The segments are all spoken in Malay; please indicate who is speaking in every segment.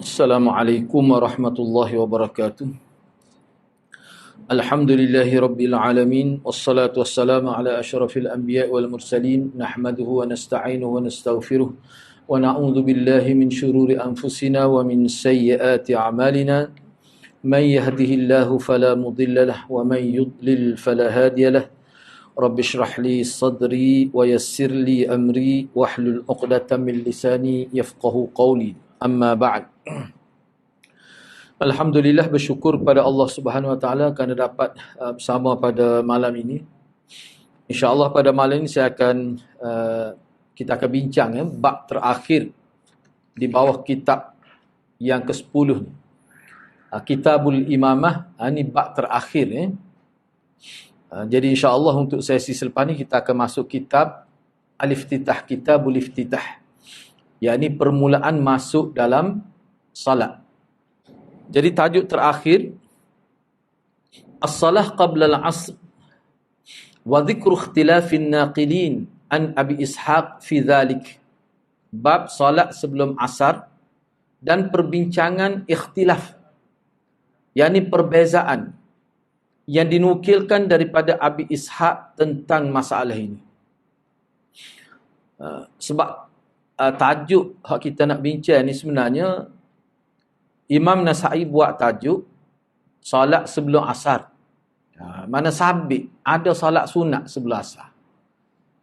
Speaker 1: Assalamualaikum warahmatullahi wabarakatuh. Alhamdulillahi rabbil alamin. Wassalatu wassalamu ala asyrafil anbiya wal mursalin. Nahmaduhu wa nasta'inuhu wa nastaghfiruh. Wa na'udzu billahi min syururi anfusina wa min sayyiati a'malina. Man yahdihillahu fala mudilla lahu wa man yudlil fala hadiya lahu. Rabbi shrah li sadri wa yassir li amri wahlul 'uqdatam min lisani yafqahu qawli. Amma ba'd. Alhamdulillah, bersyukur pada Allah Subhanahu Wa Taala kerana dapat bersama pada malam ini. InsyaAllah pada malam ini kita akan bincang bab terakhir di bawah kitab yang ke-10 ni. Kitabul Imamah, ini bab terakhir. Jadi insyaAllah untuk sesi selepas ni kita akan masuk kitab Al-Iftitah, Kitabul Iftitah, yakni permulaan masuk dalam salat. Jadi tajuk terakhir, As-salah qabla al-'asr wa dhikru ikhtilafin naqilin an Abi Ishaq fi dhalik. Bab salat sebelum asar dan perbincangan ikhtilaf, yakni perbezaan yang dinukilkan daripada Abi Ishaq tentang masalah ini. Sebab tajuk yang kita nak bincang ni sebenarnya Imam Nasa'i buat tajuk solat sebelum asar. Mana sabit ada solat sunat sebelum asar.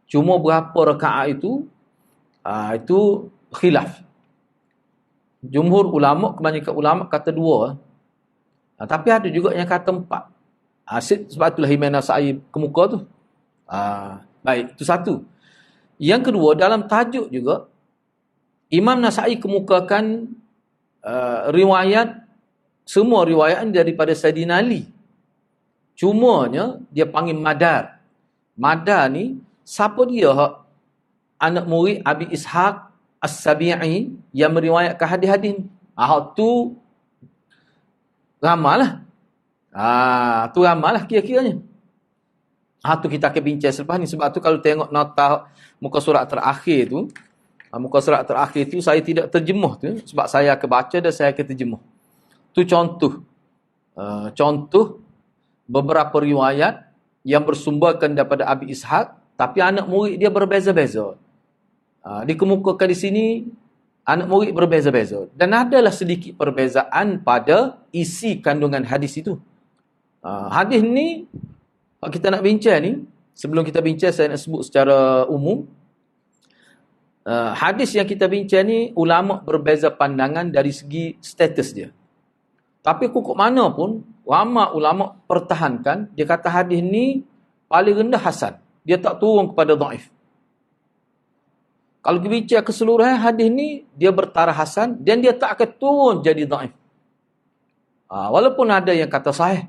Speaker 1: Cuma berapa rakaat itu khilaf. Jumhur ulama, kebanyakan ulama kata 2. Tapi ada juga yang kata 4. Sebab itulah Imam Nasa'i kemuka tu. Baik, itu satu. Yang kedua, dalam tajuk juga Imam Nasa'i kemukakan semua riwayat daripada Sayyidina Ali. Cumanya dia panggil madar. Madar ni siapa dia? Anak murid Abi Ishaq As-Sabi'i yang meriwayatkan hadis-hadis ni. Tu ramalah. Tu ramalah kira-kiranya. Tu kita akan bincang selepas ni. Sebab tu kalau tengok nota muka surat terakhir tu, saya tidak terjemuh tu, sebab saya akan baca dan saya akan terjemuh. Tu contoh beberapa riwayat yang bersumberkan daripada Abi Ishaq, tapi anak murid dia berbeza-beza. Dikemukakan di sini anak murid berbeza-beza, dan adalah sedikit perbezaan pada isi kandungan hadis itu. Hadis ni kita nak bincang ni, sebelum kita bincang saya nak sebut secara umum. Hadis yang kita bincang ni ulama berbeza pandangan dari segi status dia. Tapi kukuk mana pun ramai ulama pertahankan, dia kata hadis ni paling rendah hasan. Dia tak turun kepada dhaif. Kalau kita bincang keseluruhan hadis ni dia bertaraf hasan dan dia tak akan turun jadi dhaif. Walaupun ada yang kata sahih,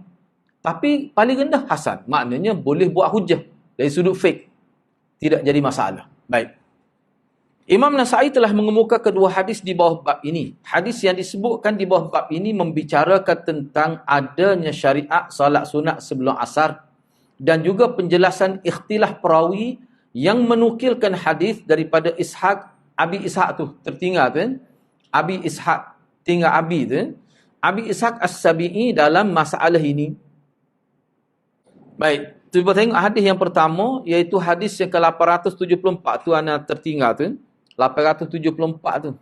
Speaker 1: tapi paling rendah hasan. Maknanya boleh buat hujah dari sudut fiqh. Tidak jadi masalah. Baik. Imam Nasa'i telah mengemuka kedua hadis di bawah bab ini. Hadis yang disebutkan di bawah bab ini membicarakan tentang adanya syariat salat sunat sebelum asar dan juga penjelasan ikhtilaf perawi yang menukilkan hadis daripada Abi Ishaq tu. Tertinggal tu kan? Abi Ishaq. Tinggal Abi tu kan? Abi Ishaq As-Sabi'i dalam masalah ini. Baik. Cuba tengok hadis yang pertama, iaitu hadis yang ke-874 tu ana tertinggal tu. 874 tu.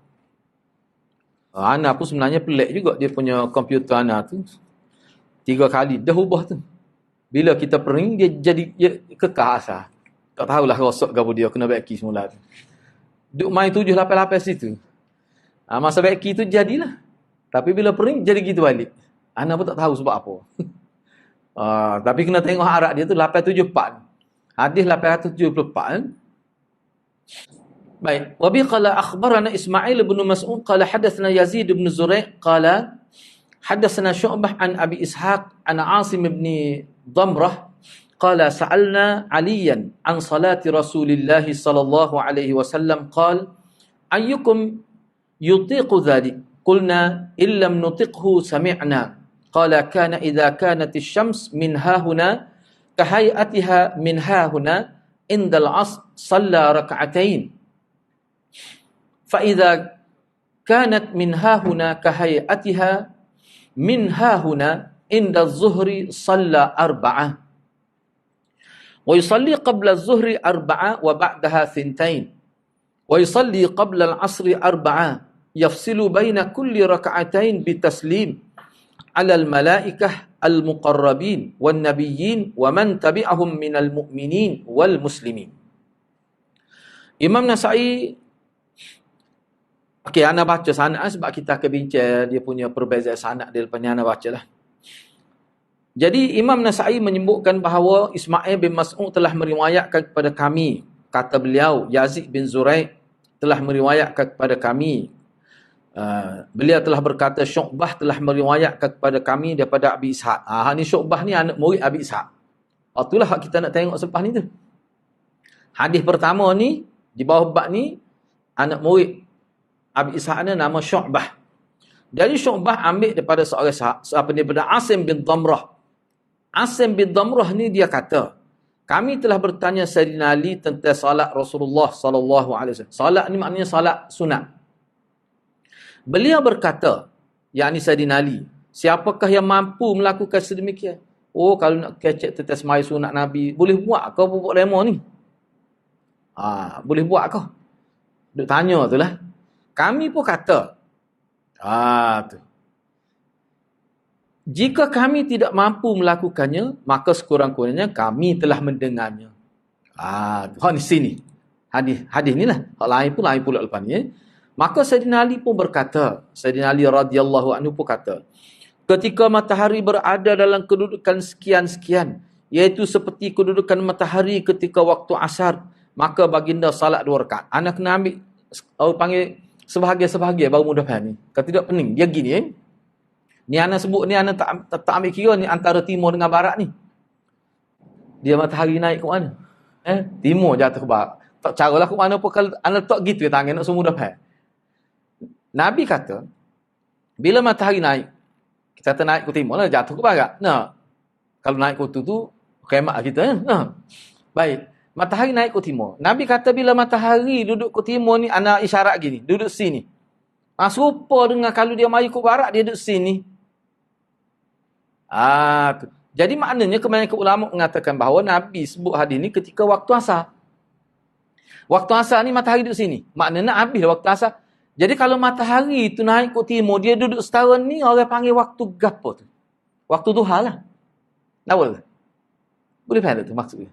Speaker 1: Ana pun sebenarnya pelik juga dia punya komputer ana tu. 3 kali dah ubah tu. Bila kita pering dia jadi kekal asal. Tak tahulah rosak ke apa dia kena backi semula tu. Duk main 788 situ. Masa backi tu jadilah. Tapi bila pering jadi gitu balik. Ana pun tak tahu sebab apa. Tapi kena tengok harap dia tu 874. Hadis 874. Baik. Wa bi qala akhbarana Ismail bin Mas'ud qala hadatsana Yazid bin Zurai' qala hadatsana Syu'bah an Abi Ishaq an Asim bin Damrah qala sa'alna Aliyan an salati Rasulillah sallallahu alaihi wasallam qala ayyukum yutiqu dhalik qulna illam nutiqhu sami'na qala kana idza kanat asy-syams min hahuna kahayatiha min hahuna indal 'asr shalla rak'atain فإذا kanat min hahuna kahayatiha min hahuna inda az-zuhri salla arba'ah wa yusalli qabla az-zuhri arba'ah wa ba'daha thintain wa yusalli qabla al-'asri arba'ah yafsilu baina kulli rak'atain bitaslim 'ala al-malaikah al-muqarrabin wan nabiyyin wa man tabi'ahum minal mu'minin wal muslimin. Imam Nasa'i, okey, ana baca sanad sebab kita akan bincang dia punya perbezaan sanad dia lepas ni, ana bacalah. Jadi Imam Nasa'i menyebutkan bahawa Ismail bin Mas'ud telah meriwayatkan kepada kami, kata beliau, Yazid bin Zurai' telah meriwayatkan kepada kami. Beliau telah berkata, Syu'bah telah meriwayatkan kepada kami daripada Abi Ishaq. Ni Syu'bah ni anak murid Abi Ishaq. Itulah hak kita nak tengok selepas ni tu. Hadis pertama ni, di bawah bab ni, anak murid Abi Ishaq ni nama Syu'bah. Jadi Syu'bah ambil daripada seorang siapa ni, daripada Asim bin Damrah. Asim bin Damrah ni dia kata, kami telah bertanya Sayyidina Ali tentang salat Rasulullah sallallahu alaihi wasallam. Salat ni maknanya salat sunat. Beliau berkata, yakni Sayyidina Ali, siapakah yang mampu melakukan sedemikian? Oh, kalau nak kecek tentang semaya sunat Nabi, boleh buat kau pupuk lemon ni? Boleh buat kau? Duk tanya tu lah. Kami pun kata, tu. Jika kami tidak mampu melakukannya, maka sekurang-kurangnya kami telah mendengarnya. Di sini. Hadis ni lah. Hak lain pula lepas ni. Maka Sayyidina Ali pun berkata, Sayyidina Ali radhiyallahu anhu pun kata, ketika matahari berada dalam kedudukan sekian-sekian, iaitu seperti kedudukan matahari ketika waktu asar, maka baginda salat 2 rakaat. Anak kena ambil, panggil sebahagia-sebahagia baru mudah faham ni. Kalau tidak pening, dia gini. Ni anak sebut ni, anak tak ambil kira ni antara timur dengan barat ni. Dia matahari naik ke mana? Timur jatuh ke barat. Tak caralah ke mana pun, kalau anak tak gitu tangan nak semua mudah faham. Nabi kata, bila matahari naik, kita kata naik ke timur lah, jatuh ke barat. Kalau naik ke tu kemat kita. Baik. Matahari naik ke timur. Nabi kata bila matahari duduk ke timur ni, anak isyarat gini, duduk sini. Serupa dengan kalau dia mari ke barat, dia duduk sini. Jadi maknanya kebanyakan ulama mengatakan bahawa Nabi sebut hadis ni ketika waktu asar. Waktu asar ni matahari duduk sini. Maknanya habis waktu asar. Jadi kalau matahari tu naik ke timur, dia duduk setara ni, orang panggil waktu gapo tu? Waktu duha lah. Tahu? Boleh faham tu maksudnya?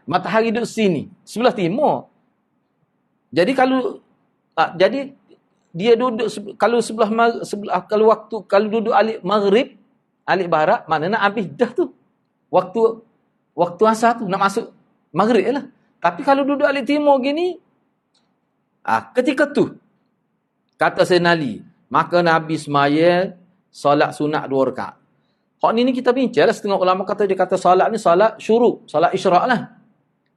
Speaker 1: Matahari duduk sini, sebelah timur. Jadi kalau jadi dia duduk kalau kalau duduk alik maghrib, alik barat, maknanya habis dah tu. Waktu asar tu nak masuk maghrib lah. Tapi kalau duduk alik timur gini, ketika tu kata Sayyidina Ali, maka Nabi semaya solat sunat 2 rakaat. Hak ni kita bincang lah. Setengah ulama kata, dia kata salat ni salat syuruk, salat isyraq lah.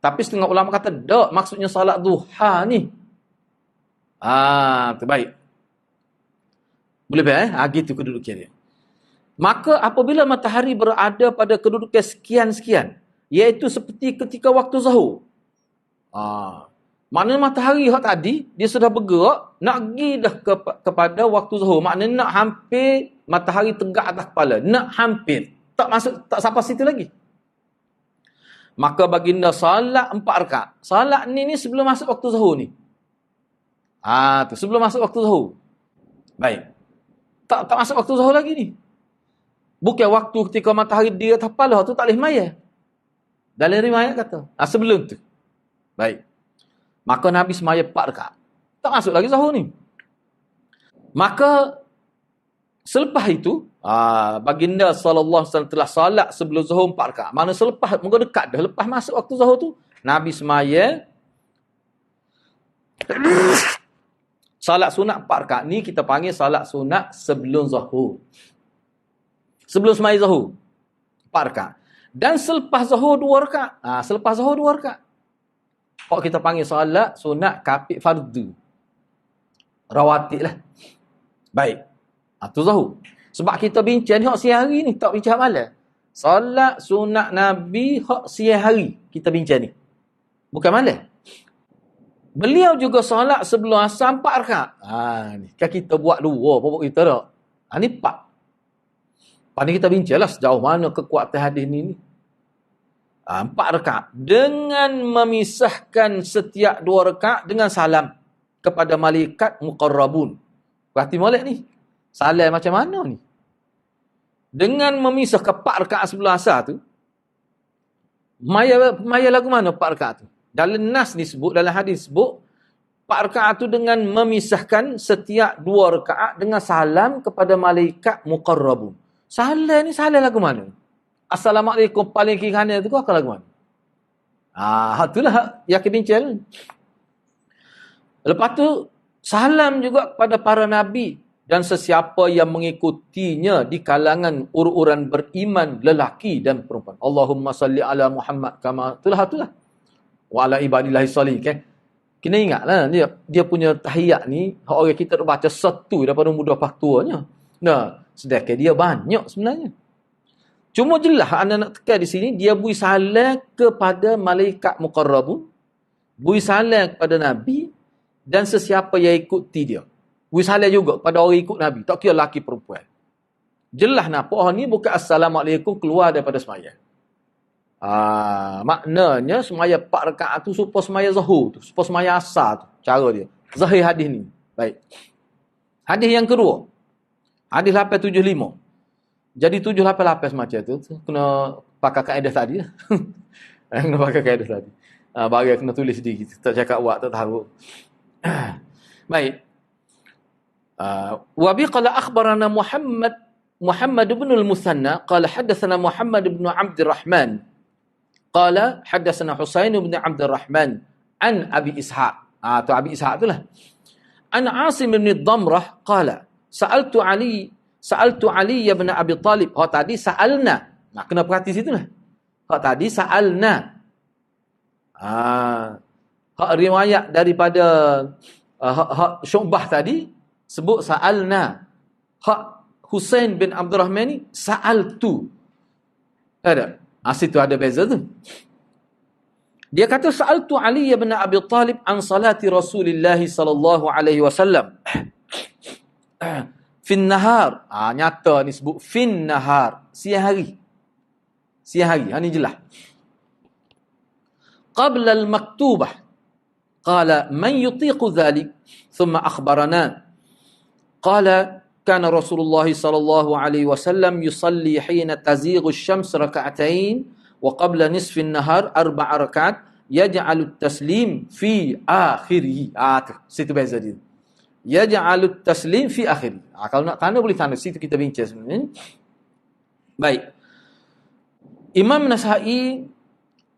Speaker 1: Tapi setengah ulama kata, tak, maksudnya salat duha ni. Terbaik. Boleh faham? Gitu kedudukan dia. Maka apabila matahari berada pada kedudukan sekian-sekian, iaitu seperti ketika waktu zuhur. Maknanya matahari hak tadi, dia sudah bergerak, nak pergi dah kepada waktu zuhur. Maknanya nak hampir matahari tegak atas kepala. Nak hampir. Tak masuk, tak sampai situ lagi. Maka baginda salat 4 rakaat. Salat ni sebelum masuk waktu zuhur ni. Tu sebelum masuk waktu zuhur. Baik. Tak masuk waktu zuhur lagi ni. Bukan waktu ketika matahari di atas kepala tu tak boleh maya. Dalam riwayat kata. Sebelum tu. Baik. Maka Nabi semaya 4 rakaat. Tak masuk lagi zuhur ni. Maka selepas itu, baginda sallallahu alaihi wasallam telah salat sebelum zuhur 4 rakaat. Mana selepas, moga dekat dah. Lepas masuk waktu zuhur tu, Nabi semaya salat sunat 4 rakaat. Ni kita panggil salat sunat sebelum zuhur. Sebelum semaya zuhur 4 rakaat. Dan selepas zuhur 2 rakaat. Selepas zuhur 2 rakaat. Kok kita panggil salat sunat kapit fardu. Rawatib lah. Baik. Tu zuhur. Sebab kita bincang hak siang hari ni, tak bincang malam. Salat sunat Nabi hak siang hari kita bincang ni. Bukan malam. Beliau juga solat sebelum asar 4 rakaat. Ni kan kita buat 2 pokok kita tak. Ni 4. Lepas ni kita bincanglah sejauh mana kekuatan hadis ni. 4 rakaat. Dengan memisahkan setiap 2 rakaat dengan salam kepada malaikat muqarrabun. Berarti molek ni. Salam macam mana ni? Dengan memisahkan 4 rakaat sebelum asar tu, maya lagu mana 4 rakaat tu? Dalam nas ni sebut, dalam hadis sebut, 4 rakaat tu dengan memisahkan setiap 2 rakaat dengan salam kepada malaikat muqarrabun. Salam ni salam lagu mana? Assalamualaikum paling kiri kanan tu akan lagu mana? Itulah yang kebincang. Lepas tu, salam juga kepada para nabi dan sesiapa yang mengikutinya di kalangan ururan beriman lelaki dan perempuan. Allahumma salli ala Muhammad kama. Itulah. Wa ala ibadillahi salih, kan? Kena ingatlah dia punya tahiyat ni orang kita baca satu daripada muda paktuanya. Nah, sedangkan dia banyak sebenarnya. Cuma jelas anda nak tekan di sini dia bui salam kepada malaikat muqarrabun, bui salam kepada nabi dan sesiapa yang ikuti dia. Bui salam juga kepada orang ikut nabi, tak kira lelaki perempuan. Jelas nampak orang ni bukan assalamualaikum keluar daripada sembahyang. Maknanya semaya 4 rakaat tu supaya semaya zuhur tu, supaya semaya asar tu, cara dia. Zahir hadis ni. Baik. Hadis yang kedua. Hadis 875. Jadi 788 semacam tu kena pakai kaedah tadi lah. Kena pakai kaedah tadi. Bagi kena tulis sedikit. Tak cakap awak tak tahu. Baik. Wa bi qala akhbarana Muhammad ibn al-Musanna qala hadatsana Muhammad ibn Abdul Rahman qala hadatsana Husain bin Abdul Rahman an Abi Ishaq. Tu Abi Ishaq itulah. An Asim bin Damrah qala sa'altu Ali bin Abi Talib. Tadi sa'alna. Kena perhati situlah. Tadi sa'alna. Riwayat daripada Syu'bah tadi sebut sa'alna. Husain bin Abdul Rahman ni sa'altu. Ada. Situ ada beza tu. Dia kata sa'altu Ali bin Abi Talib an salati Rasulullah sallallahu alaihi wasallam. Fin nahar. Nyata ni sebut fin nahar. Siang hari. Siang hari. Ini jelas. Qabla al-maktubah. Qala man yutiqu dhalik. Thumma akhbarana. Qala كان رسول الله صلى الله عليه وسلم يصلي حين تزيغ الشمس ركعتين وقبل نصف النهار 4 ركعات يجعل التسليم في آخره. Situ beza dia. يجعل التسليم في آخره. Kalau nak tanda boleh tanda. Situ kita bincang sebenarnya. Baik. Imam Nasa'i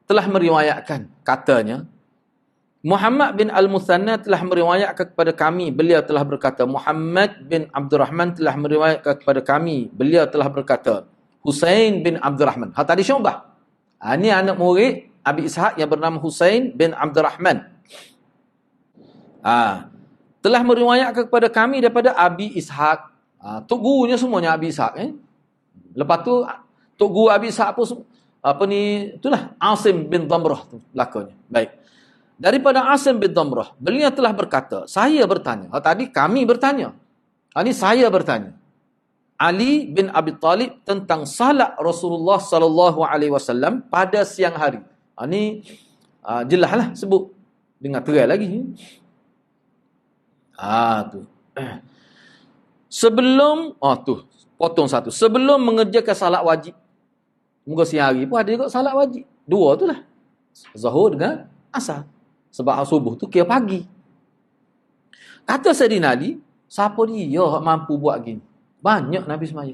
Speaker 1: telah meriwayatkan katanya Muhammad bin Al-Musanna telah meriwayatkan kepada kami, beliau telah berkata. Muhammad bin Abdul Rahman telah meriwayatkan kepada kami, beliau telah berkata. Husain bin Abdul Rahman. Tadi Syu'bah. Ini anak murid Abi Ishaq yang bernama Husain bin Abdul Rahman. Telah meriwayatkan kepada kami daripada Abi Ishaq. Tok gurunya semuanya Abi Ishaq. Lepas tu, tok guru Abi Ishaq pun, itulah Asim bin Damrah tu lakonnya. Baik. Daripada Asim bin Damrah, beliau telah berkata, saya bertanya. Tadi kami bertanya. Ini saya bertanya. Ali bin Abi Talib tentang salat Rasulullah sallallahu alaihi wasallam pada siang hari. Ini jelaslah sebut dengan terang lagi. Tu. Sebelum potong satu. Sebelum mengerjakan salat wajib. Muka siang hari pun ada juga salat wajib. 2 tu lah. Zuhur dengan asar. Sebab subuh tu kira pagi. Kata Sayyidina Ali, siapa dia yang mampu buat gini? Banyak Nabi semaya.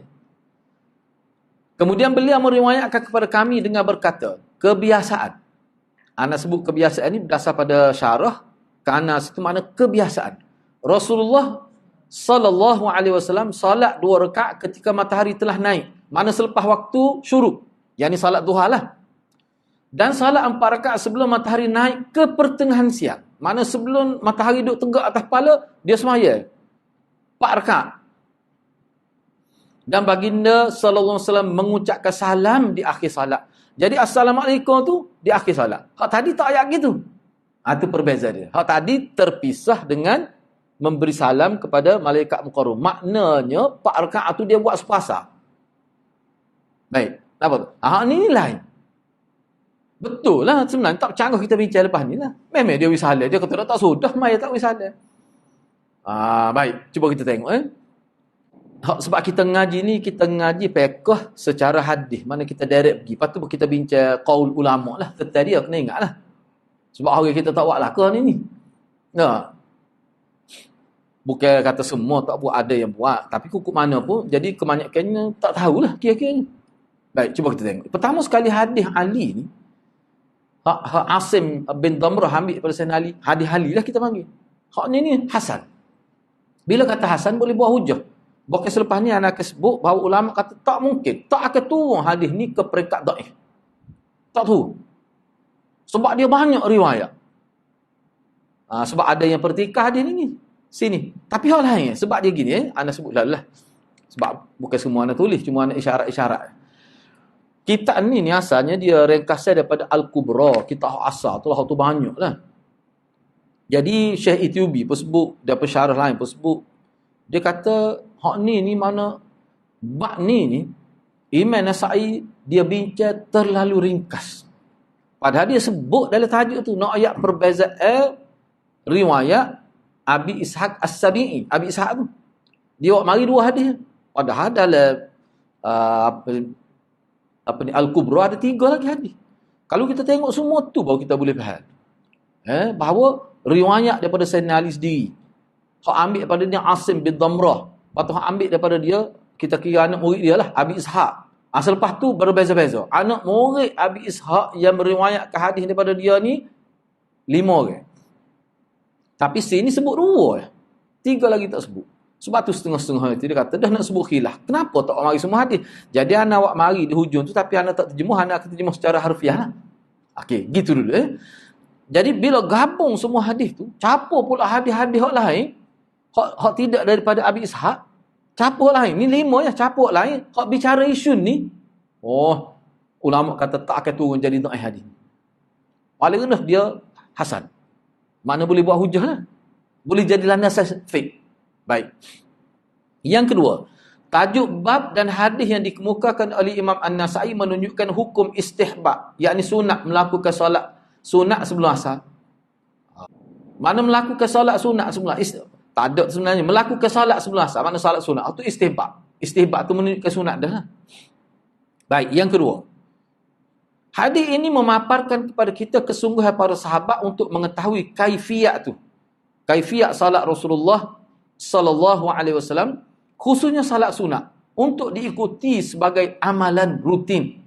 Speaker 1: Kemudian beliau meriwayatkan kepada kami dengan berkata, kebiasaan. Ana sebut kebiasaan ini berdasar pada syarah, kerana itu makna kebiasaan. Rasulullah sallallahu alaihi wasallam salat 2 rakaat ketika matahari telah naik. Mana selepas waktu syuruk. Yang ni salat duha lah. Dan salat 4 rakaat sebelum matahari naik ke pertengahan siang. Mana sebelum matahari duduk tegak atas kepala, dia semaya. 4 rakaat. Dan baginda sallallahu alaihi wasallam mengucapkan salam di akhir salat. Jadi assalamualaikum tu di akhir salat. Tadi tak ayat gitu. Itu perbezaan dia. Hak tadi terpisah dengan memberi salam kepada malaikat muqarrab. Maknanya 4 rakaat tu dia buat sepasang. Baik. Apa tu? Ni lain. Betul lah sebenarnya. Tak canggih kita bincang lepas ni lah. Memang dia wisalah. Dia kata tak sudah, mai tak wisalah. Baik. Cuba kita tengok. Sebab kita ngaji ni, kita ngaji fiqh secara hadis. Mana kita direct pergi. Lepas tu kita bincang qaul ulama lah. Tetapi dia kena ingat lah. Sebab hari kita tak buat lah ke ni. Bukan kata semua tak buat, ada yang buat. Tapi hukum mana pun, jadi kebanyakannya tak tahulah kira-kira. Baik, cuba kita tengok. Pertama sekali hadis Ali ni, Asim bin Damrah ambil daripada Sayyidina Ali. Hadis Ali lah kita panggil. Hak ni Hasan. Bila kata Hasan boleh buat hujah. Bukan selepas ni anak sebut bahawa ulama kata tak mungkin. Tak akan turun hadis ni ke peringkat dhaif. Tak turun. Sebab dia banyak riwayat. Sebab ada yang pertikah hadis ni. Sini. Tapi hal lain. Sebab dia gini. Anak sebut lah. Sebab bukan semua anak tulis. Cuma anak isyarat-isyarat. Kitab ni asalnya dia ringkasan daripada Al-Kubra. Kitab asal tu lah tu banyak lah. Jadi Syekh Ethiopi pun sebut, dia pensyarah lain pun sebut. Dia kata hak ni mana bab ni Imam Nasa'i dia bincang terlalu ringkas. Padahal dia sebut dalam tajuk tu nak ayat perbezaan riwayat Abi Ishaq As-Sabi'i. Abi Ishaq tu dia buat mari 2 hadis. Padahal dalam Al-Kubra ada 3 lagi hadis. Kalau kita tengok semua tu baru kita boleh faham. Bahawa riwayat daripada Sayyidina Ali sendiri. Hak ambil daripada dia Asim bin Damrah. Lepas tu hak ambil daripada dia, kita kira anak murid dia lah, Abi Ishaq. Selepas tu berbeza-beza. Anak murid Abi Ishaq yang meriwayatkan hadis daripada dia ni 5 orang. Tapi sini sebut 2. 3 lagi tak sebut. Sebab tu setengah-setengah itu dia kata dah nak sebut khilaf. Kenapa tak mari semua hadis? Jadi anak awak mari di hujung tu tapi anak tak terjemuh, anak akan terjemuh secara harfiah lah. Okey, gitu dulu Jadi bila gabung semua hadis tu, capur pula hadis-hadis hak lain, hak tidak daripada Abi Ishaq, capur lain. Ni 5 ya, capur lain. Hak bicara isu ni, ulama kata tak akan turun jadi dhaif hadis. Paling rendah dia hasan. Mana boleh buat hujah lah. Boleh jadi landasan fiqh. Baik. Yang kedua, tajuk bab dan hadis yang dikemukakan oleh Imam An-Nasa'i menunjukkan hukum istihbab, yakni sunat melakukan solat sunat sebelum asar. Mana melakukan solat sunat sebelum asar? Tak ada sebenarnya. Melakukan solat sebelum asar, mana solat sunat? Itu istihbab. Istihbab tu menunjukkan sunat dah. Baik, yang kedua. Hadis ini memaparkan kepada kita kesungguhan para sahabat untuk mengetahui kaifiyat tu. Kaifiyat salat Rasulullah sallallahu alaihi wasallam, khususnya salat sunat, untuk diikuti sebagai amalan rutin.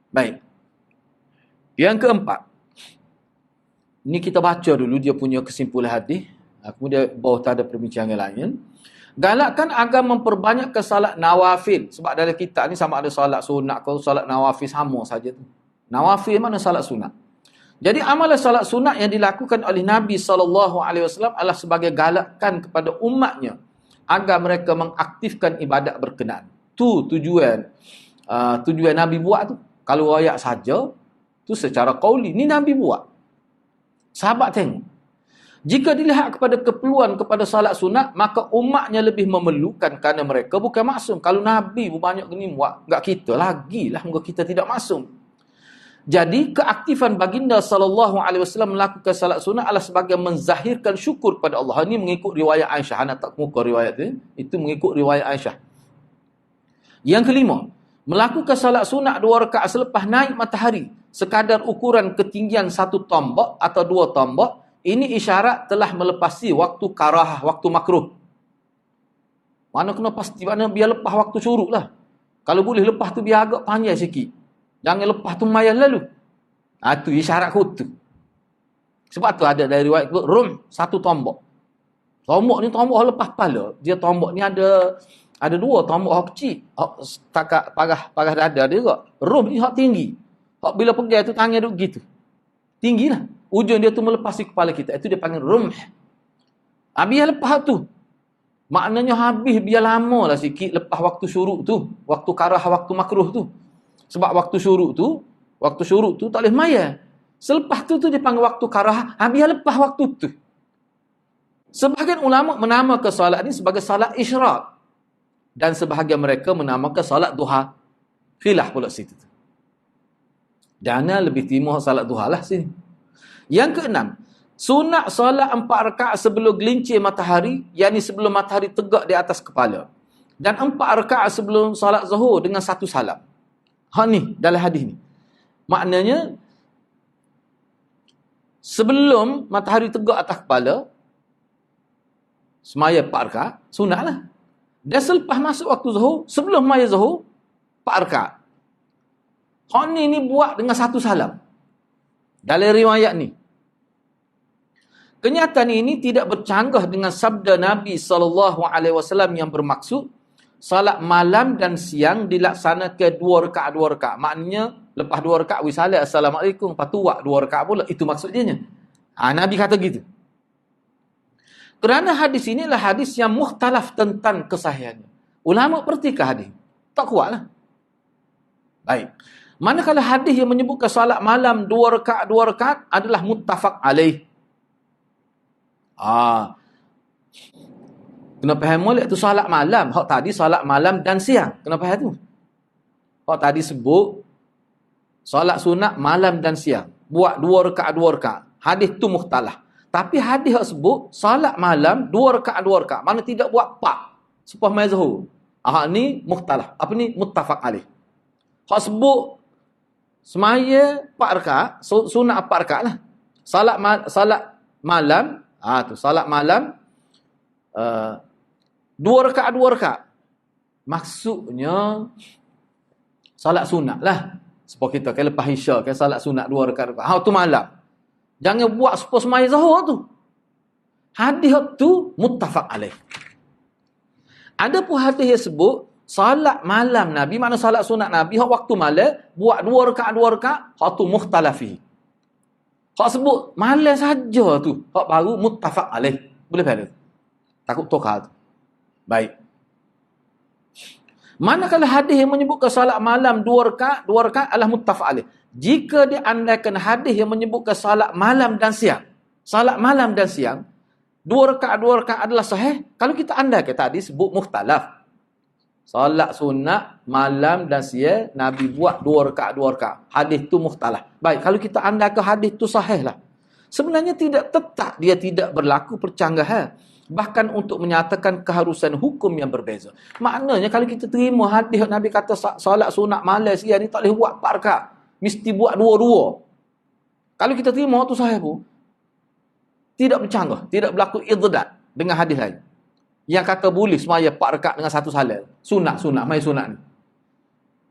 Speaker 1: Baik. Yang keempat. Ini kita baca dulu dia punya kesimpulan hadis. Kemudian bawah tak ada perbincangan lain. Galakkan agar memperbanyakkan salat nawafil. Sebab dalam kitab ni sama ada salat sunat atau salat nawafil sama saja tu. Nawafil mana salat sunat. Jadi amalan salat sunat yang dilakukan oleh Nabi SAW adalah sebagai galakan kepada umatnya agar mereka mengaktifkan ibadat berkenaan. Tu tujuan Nabi buat tu. Kalau ayat saja, tu secara qauli. Ni Nabi buat. Sahabat tengok. Jika dilihat kepada keperluan kepada salat sunat, maka umatnya lebih memerlukan kerana mereka bukan maksum. Kalau Nabi banyak gini buat, enggak kita lagi lah. Moga kita tidak maksum. Jadi keaktifan baginda sallallahu alaihi wasallam melakukan salat sunat adalah sebagai menzahirkan syukur kepada Allah. Ini mengikut riwayat Aisyah. Anak tak muka riwayat tu. Itu mengikut riwayat Aisyah. Yang kelima, melakukan salat sunat 2 rakaat selepas naik matahari sekadar ukuran ketinggian 1 tombak atau 2 tombak, ini isyarat telah melepasi waktu karahah, waktu makruh. Mana kena pasti, mana biar lepas waktu syuruk lah. Kalau boleh lepas tu biar agak panjang sikit. Jangan lepas tu mayat lalu. Itu isyarat khutu. Sebab tu ada dari riwayat tu, rum 1 tombak. Tombak ni tombak lepas kepala. Dia tombak ni ada 2 tombak hak kecil. Hak setakat parah dada dia juga. Rum ni hak tinggi. Hak bila pegang tu tangan duk gitu. Tinggi lah. Ujung dia tu melepasi kepala kita. Itu dia panggil rum. Biar lepas tu. Maknanya habis biar lama lah sikit lepas waktu syuruk tu. Waktu karah, waktu makruh tu. Sebab waktu syuruk tu tak boleh maya. Selepas tu dia panggil waktu karahah. Biar lepas waktu tu. Sebahagian ulama menamakan solat ni sebagai solat isyraq. Dan sebahagian mereka menamakan solat duha. Khilaf pula situ. Dana lebih timur solat duha lah sini. Yang keenam, sunat solat 4 rakaat sebelum gelincir matahari, yakni sebelum matahari tegak di atas kepala. Dan 4 rakaat sebelum solat zuhur dengan 1 salam. Ni dalam hadis ni. Maknanya sebelum matahari tegak atas kepala, semaya 4 rakaat, sunatlah. Dan selepas masuk waktu zuhur, sebelum maya zuhur, 4 rakaat. Ni buat dengan 1 salam. Dalam riwayat ni. Kenyataan ini tidak bercanggah dengan sabda Nabi SAW yang bermaksud salat malam dan siang dilaksanakan 2 rakaat 2 rakaat. Maknanya lepas 2 rakaat wisalat assalamualaikum, lepas tu buat 2 rakaat pula. Itu maksudnya. Nabi kata gitu. Kerana hadis ini adalah hadis yang mukhtalaf tentang kesahihannya. Ulama pertikah hadis. Tak kuatlah. Baik. Manakala hadis yang menyebutkan salat malam 2 rakaat 2 rakaat adalah muttafaq alaih. Kena faham molek tu salat malam. Hak tadi salat malam dan siang. Kena faham tu. Hak tadi sebut salat sunat malam dan siang. Buat 2 rakaat 2 rakaat. Hadis tu mukhtalaf. Tapi hadis yang sebut salat malam 2 rakaat 2 rakaat. Mana tidak buat 4 selepas mai zuhur. Ni mukhtalaf. Apa ni? Muttafaq alaih. Hak sebut semaya 4 rakaat, sunat 4 rakaat lah. Salat malam, tu salat malam 2 rakaat 2 rakaat. Maksudnya salat sunat lah. Sebab kita kan lepas isya kan salat sunat 2 rakaat 2 rakaat. Tu malam. Jangan buat supaya semaya zuhur tu. Hadis tu muttafaq alaih. Ada pun hadis yang sebut salat malam Nabi, makna salat sunat Nabi hak waktu malam buat 2 rakaat 2 rakaat, hak tu mukhtalafi. Hak sebut malam saja tu, hak baru muttafaq alaih. Boleh faham? Takut tukar tu. Baik. Manakala hadis yang menyebutkan salat malam 2 rakaat adalah muttafaq alaih. Jika diandaikan hadis yang menyebutkan salat malam dan siang, salat malam dan siang 2 rakaat 2 rakaat adalah sahih. Kalau kita andaikan tadi sebut mukhtalaf. Salat sunat malam dan siang Nabi buat 2 rakaat 2 rakaat. Hadis tu mukhtalaf. Baik, kalau kita andaikan hadis tu sahih lah. Sebenarnya tidak tetap dia tidak berlaku percanggahan. Bahkan untuk menyatakan keharusan hukum yang berbeza. Maknanya kalau kita terima hadis Nabi kata salat sunat malam siang ni tak boleh buat 4 rakaat. Mesti buat 2-2. Kalau kita terima tu sahih pun tidak bercanggah, tidak berlaku iddat dengan hadis lain. Yang kata boleh semaya 4 rakaat dengan 1 salam. Sunat, mai sunat ni.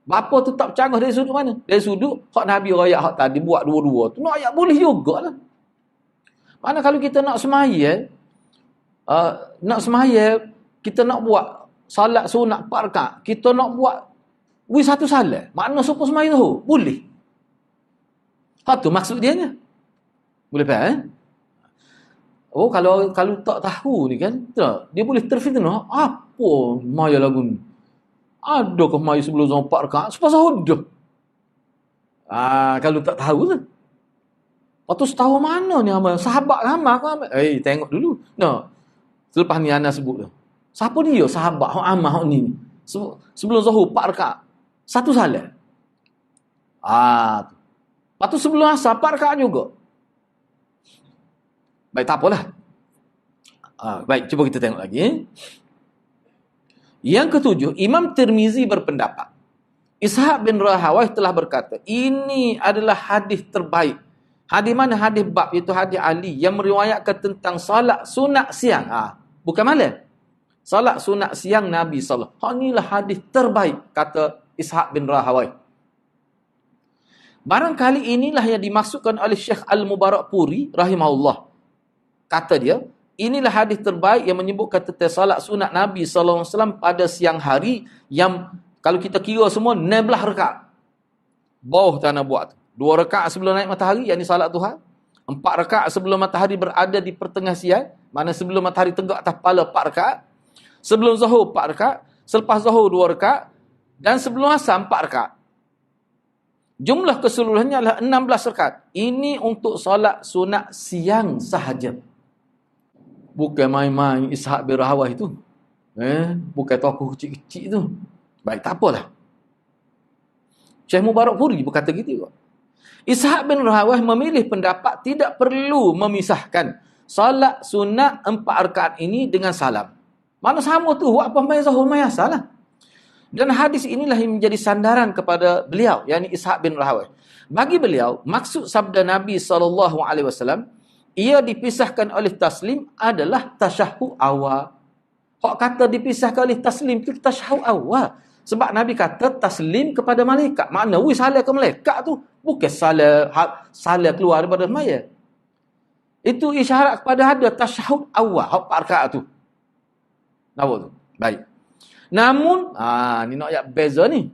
Speaker 1: Bapa tu tak bercanggah dari sudut mana? Dari sudut hak Nabi rakyat hak tadi buat 2-2 tu nak ayat boleh jugalah. Mana kalau kita nak semaya kita nak buat salat sunat 4 rakaat, kita nak buat 1 salam. Makna supaya semaya tu boleh. Hak tu maksud dia nya. Boleh faham? Kalau tak tahu ni kan, dia boleh terfitnah. Apa maya lagu ni? Adakah maya sebelum zuhur 4 rakaat? Supaya sudah. Kalau tak tahu tu. Lepas tu setahu mana ni amal? Sahabat amal ke amal? Tengok dulu. Selepas ni Ana sebut tu. Siapa dia sahabat hak amal hak ni? Sebelum zuhur 4 rakaat. 1 salam. Lepas tu sebelum asar 4 rakaat juga. Baik, tak apalah. Baik, cuba kita tengok lagi. Yang ketujuh, Imam Tirmizi berpendapat. Ishaq bin Rahawayh telah berkata, ini adalah hadis terbaik. Hadis mana? Hadis bab, iaitu hadis Ali yang meriwayatkan tentang salat sunat siang. Bukan malam. Salat sunat siang Nabi SAW. Inilah hadis terbaik, kata Ishaq bin Rahawayh. Barangkali inilah yang dimaksudkan oleh Syekh Al-Mubarakpuri rahimahullah. Kata dia, inilah hadis terbaik yang menyebutkan tentang salat sunat Nabi SAW pada siang hari yang kalau kita kira semua 16 rakaat. Bawah tanah buat. 2 rakaat sebelum naik matahari, yakni salat duha. 4 rakaat sebelum matahari berada di pertengah siang, mana sebelum matahari tegak atas kepala 4 rakaat. Sebelum zuhur 4 rakaat, selepas zuhur 2 rakaat dan sebelum asar 4 rakaat. Jumlah keseluruhannya adalah 16 rakaat. Ini untuk solat sunat siang sahaja. Bukan main-main Ishaq bin Rahawah itu. Bukan tokoh kecil-kecil tu. Baik, tak apalah. Syekh Mubarak Furi berkata gitu juga. Ishaq bin Rahawah memilih pendapat tidak perlu memisahkan solat sunat 4 rakaat ini dengan salam. Mana sama tu, buat apa main Zahur main asal lah. Dan hadis inilah yang menjadi sandaran kepada beliau, yakni Ishaq bin Rahawah. Bagi beliau, maksud sabda Nabi SAW, ia dipisahkan oleh taslim adalah tasyahud awal. Hak kata dipisahkan oleh taslim itu tasyahud awal. Sebab Nabi kata taslim kepada malaikat. Makna, salah ke malaikat tu, bukan salah keluar daripada maya. Itu isyarat kepada ada tasyahud awal, hak 4 rakaat tu. Nampak tu? Baik. Namun, ni nak ayat beza ni.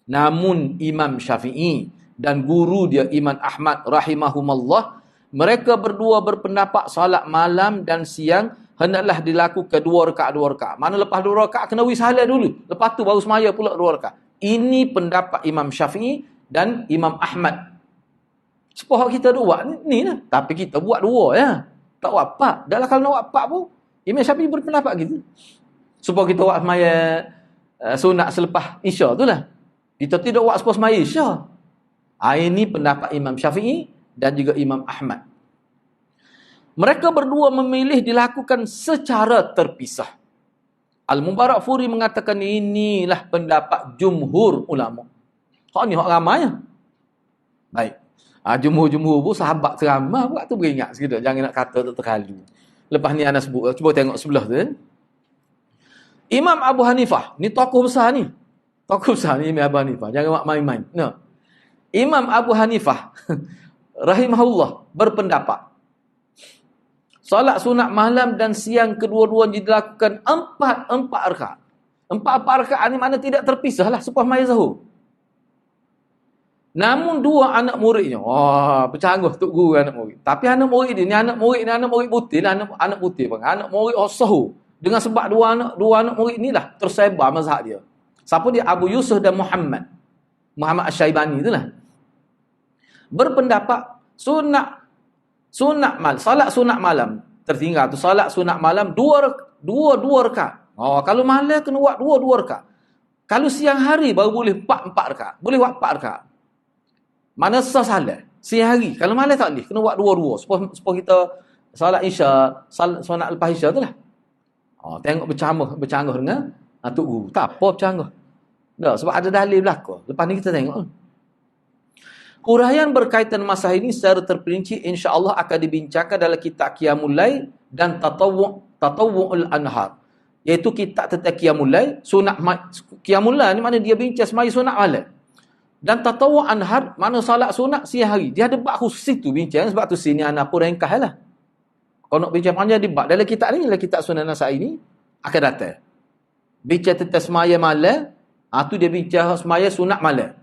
Speaker 1: Namun Imam Syafi'i dan guru dia Imam Ahmad rahimahumallah, mereka berdua berpendapat salat malam dan siang hendaklah dilakukan 2 rakaat. Mana lepas 2 rakaat kena wisalah dulu. Lepas tu baru semaya pula 2 rakaat. Ini pendapat Imam Syafi'i dan Imam Ahmad. Sepuluh kita buat ni lah. Tapi kita buat 2 ya. Tak buat 4. Dah lah kalau nak buat 4 pun, Imam Syafi'i berpendapat gitu. Supaya kita buat semaya sunat selepas Isya tu lah. Kita tidak buat sepuluh semaya Isya. Ini pendapat Imam Syafi'i dan juga Imam Ahmad. Mereka berdua memilih dilakukan secara terpisah. Al-Mubarak Furi mengatakan inilah pendapat jumhur ulama. Hak ni hak ramai. Baik. Jumhur-jumhur pun sahabat seramai buat tu beringat sikit. Jangan nak kata terlalu. Lepas ni anak sebut. Cuba tengok sebelah tu. Imam Abu Hanifah. Ni tokoh besar ni. Tokoh besar ni Imam Abu Hanifah. Jangan main-main. No. Imam Abu Hanifah rahimahullah berpendapat solat sunat malam dan siang kedua-duanya dilakukan 4 rakaat. 4 rakaat ni mana tidak terpisah lah selepas maya Zuhur. Namun 2 anak muridnya, bercanggah tok guru anak murid. Tapi anak murid ni anak murid putih lah, anak putih bang. Anak murid Zuhur. Dengan sebab dua anak murid ni lah tersebar mazhab dia. Siapa dia? Abu Yusuf dan Muhammad Asy-Syaibani itulah. Berpendapat salat sunat malam tertinggal tu, salat sunat malam 2 rakaat. Kalau malam kena buat 2 rakaat. Kalau siang hari baru boleh 4 rakaat. Boleh buat 4 rakaat. Mana sah salat siang hari. Kalau malam tak boleh, kena buat 2. Supaya kita salat Isya, sunat lepas Isya tu lah. Tengok bercanggah dengan Tok Guru. Tak apa bercanggah. Tak, sebab ada dalil belakang. Lepas ni kita tengok. Huraian berkaitan masalah ini secara terperinci insya-Allah akan dibincangkan dalam kitab Qiyamul Lail dan Tatawwu'ul Anhar. Iaitu kitab tentang Qiyamul Lail, sunat Qiyamul Lail ni mana dia bincang semaya sunat malam. Dan Tatawwu' Anhar mana solat sunat siang hari. Dia ada bab khusus tu bincang, sebab tu sini anak pun ringkas lah. Kalau nak bincang panjang di bab dalam kitab ni, dalam kitab Sunan Nasa'i ni akan datang. Bincang tentang semaya malam, tu dia bincang semaya sunat malam.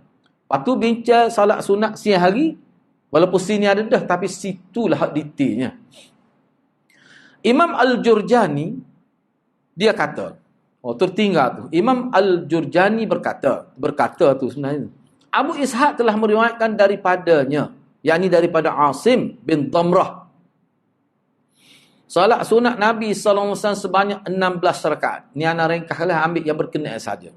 Speaker 1: Lepas tu bincang salat sunat siang hari, walaupun sini ada dah, tapi situlah hak detailnya. Imam Al-Jurjani, dia kata, tertinggal tu. Imam Al-Jurjani berkata tu sebenarnya. Abu Ishaq telah meriwayatkan daripadanya, yakni daripada Asim bin Damrah. Salat sunat Nabi SAW sebanyak 16 rakaat. Ni anak ringkaslah, ambil yang berkenaan saja.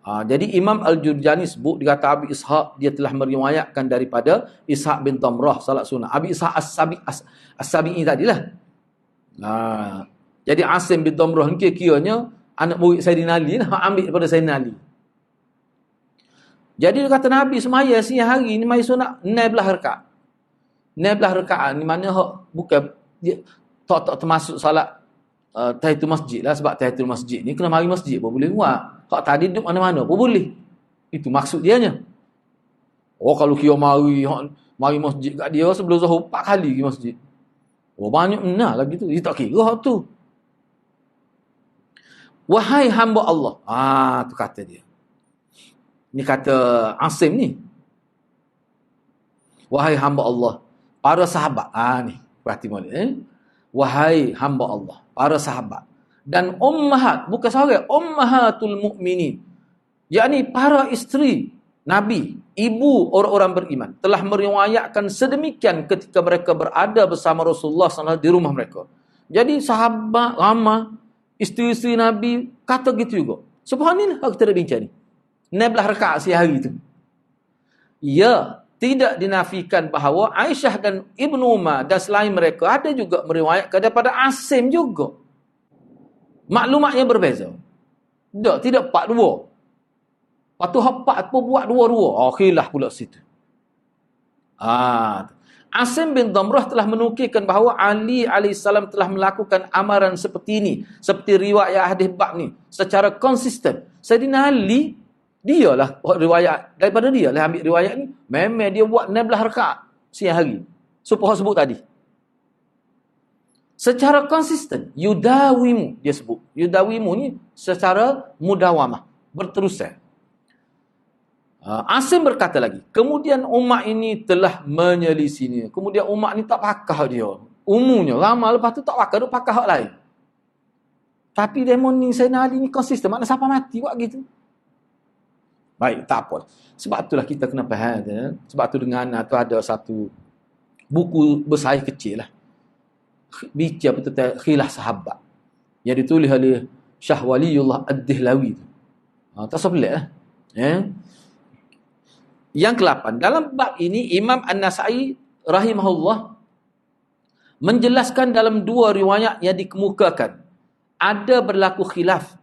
Speaker 1: Jadi Imam Al-Jurjani sebut, dia kata Abi Ishaq dia telah meriwayatkan daripada Ishaq bin Damrah salat sunat. Abi Ishaq As-Sabi'i tadilah. Jadi Asim bin Damrah ni kiranya anak murid Sayyidina Ali lah, ambil daripada Sayyidina Ali. Jadi dia kata Nabi semaya siang hari ni maya sunat 16 rakaat. 16 rakaat ni mana bukan dia tak termasuk salat tahiyatul masjid lah, sebab tahiyatul masjid ni kena mari masjid pun boleh buat. Hak tadi duduk mana-mana pun boleh. Itu maksud dianya. Kalau kira mari masjid kat dia sebelum Zuhur 4 kali pergi masjid. Banyak benar lagi tu. Dia tak kira hak tu. Wahai hamba Allah. Tu kata dia. Ni kata Asim ni. Wahai hamba Allah. Para sahabat. Ni. Perhati boleh. Wahai hamba Allah. Para sahabat. Dan ummahat. Bukan seorang. Ummahatul mu'minin. Yakni para isteri. Nabi, ibu orang-orang beriman telah meriwayatkan sedemikian ketika mereka berada bersama Rasulullah SAW di rumah mereka. Jadi sahabat ramai, isteri-isteri Nabi kata gitu juga. Subhanallah, kita dah bincang ni. 16 rakaat sehari tu. Ya, tidak dinafikan bahawa Aisyah dan Ibnu Umar dan selain mereka ada juga meriwayatkan daripada Asim juga. Maklumatnya berbeza. Tidak 4-2. Lepas tu hak 4 pun buat 2-2. Oh, khilaf pula situ. Asim bin Damrah telah menukilkan bahawa Ali AS telah melakukan amaran seperti ini. Seperti riwayat hadis bab ni. Secara konsisten. Sayyidina Ali, dialah riwayat. Daripada dia lah ambil riwayat ni. Memang dia buat 16 rakaat siang hari. Supaya sebut tadi. Secara konsisten. Yudawimu dia sebut. Yudawimu ni secara mudawamah. Berterusan. Asim berkata lagi, kemudian umat ini telah menyelisinya. Kemudian umat ni tak pakah dia. Umumnya, ramai lepas tu tak pakah, dia pakah hak lain. Tapi demon ni, Sayyidina Ali ni konsisten. Maknanya siapa mati buat gitu. Baik, tak apa. Sebab itulah kita kena faham. Ya? Sebab tu dengan tu ada satu buku bersaiz kecil lah. Bicara tentang khilaf sahabat. Yang ditulis oleh Syah Waliullah Ad-Dihlawi. Tak sebelah lah. Ya? Yang ke-8, dalam bab ini Imam An-Nasa'i rahimahullah menjelaskan dalam 2 riwayat yang dikemukakan ada berlaku khilaf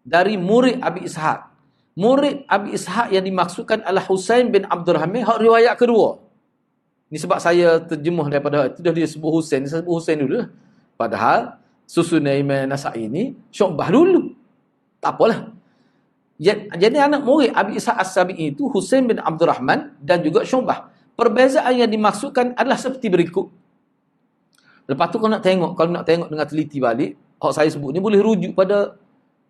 Speaker 1: dari murid Abi Ishaq. Murid Abi Ishaq yang dimaksudkan adalah Husain bin Abdurrahman, hak riwayat kedua. Ini sebab saya terjemah daripada itu dah dia sebut Husain, saya sebut Husain dulu. Padahal susunan Imam Nasa'i ini Syu'bah dulu. Tak apalah. Jadi anak murid Abi Ishaq As-Sabi'i itu Husain bin Abdurrahman dan juga Syu'bah. Perbezaan yang dimaksudkan adalah seperti berikut. Lepas tu kalau nak tengok dengan teliti balik, hak saya sebut ni boleh rujuk pada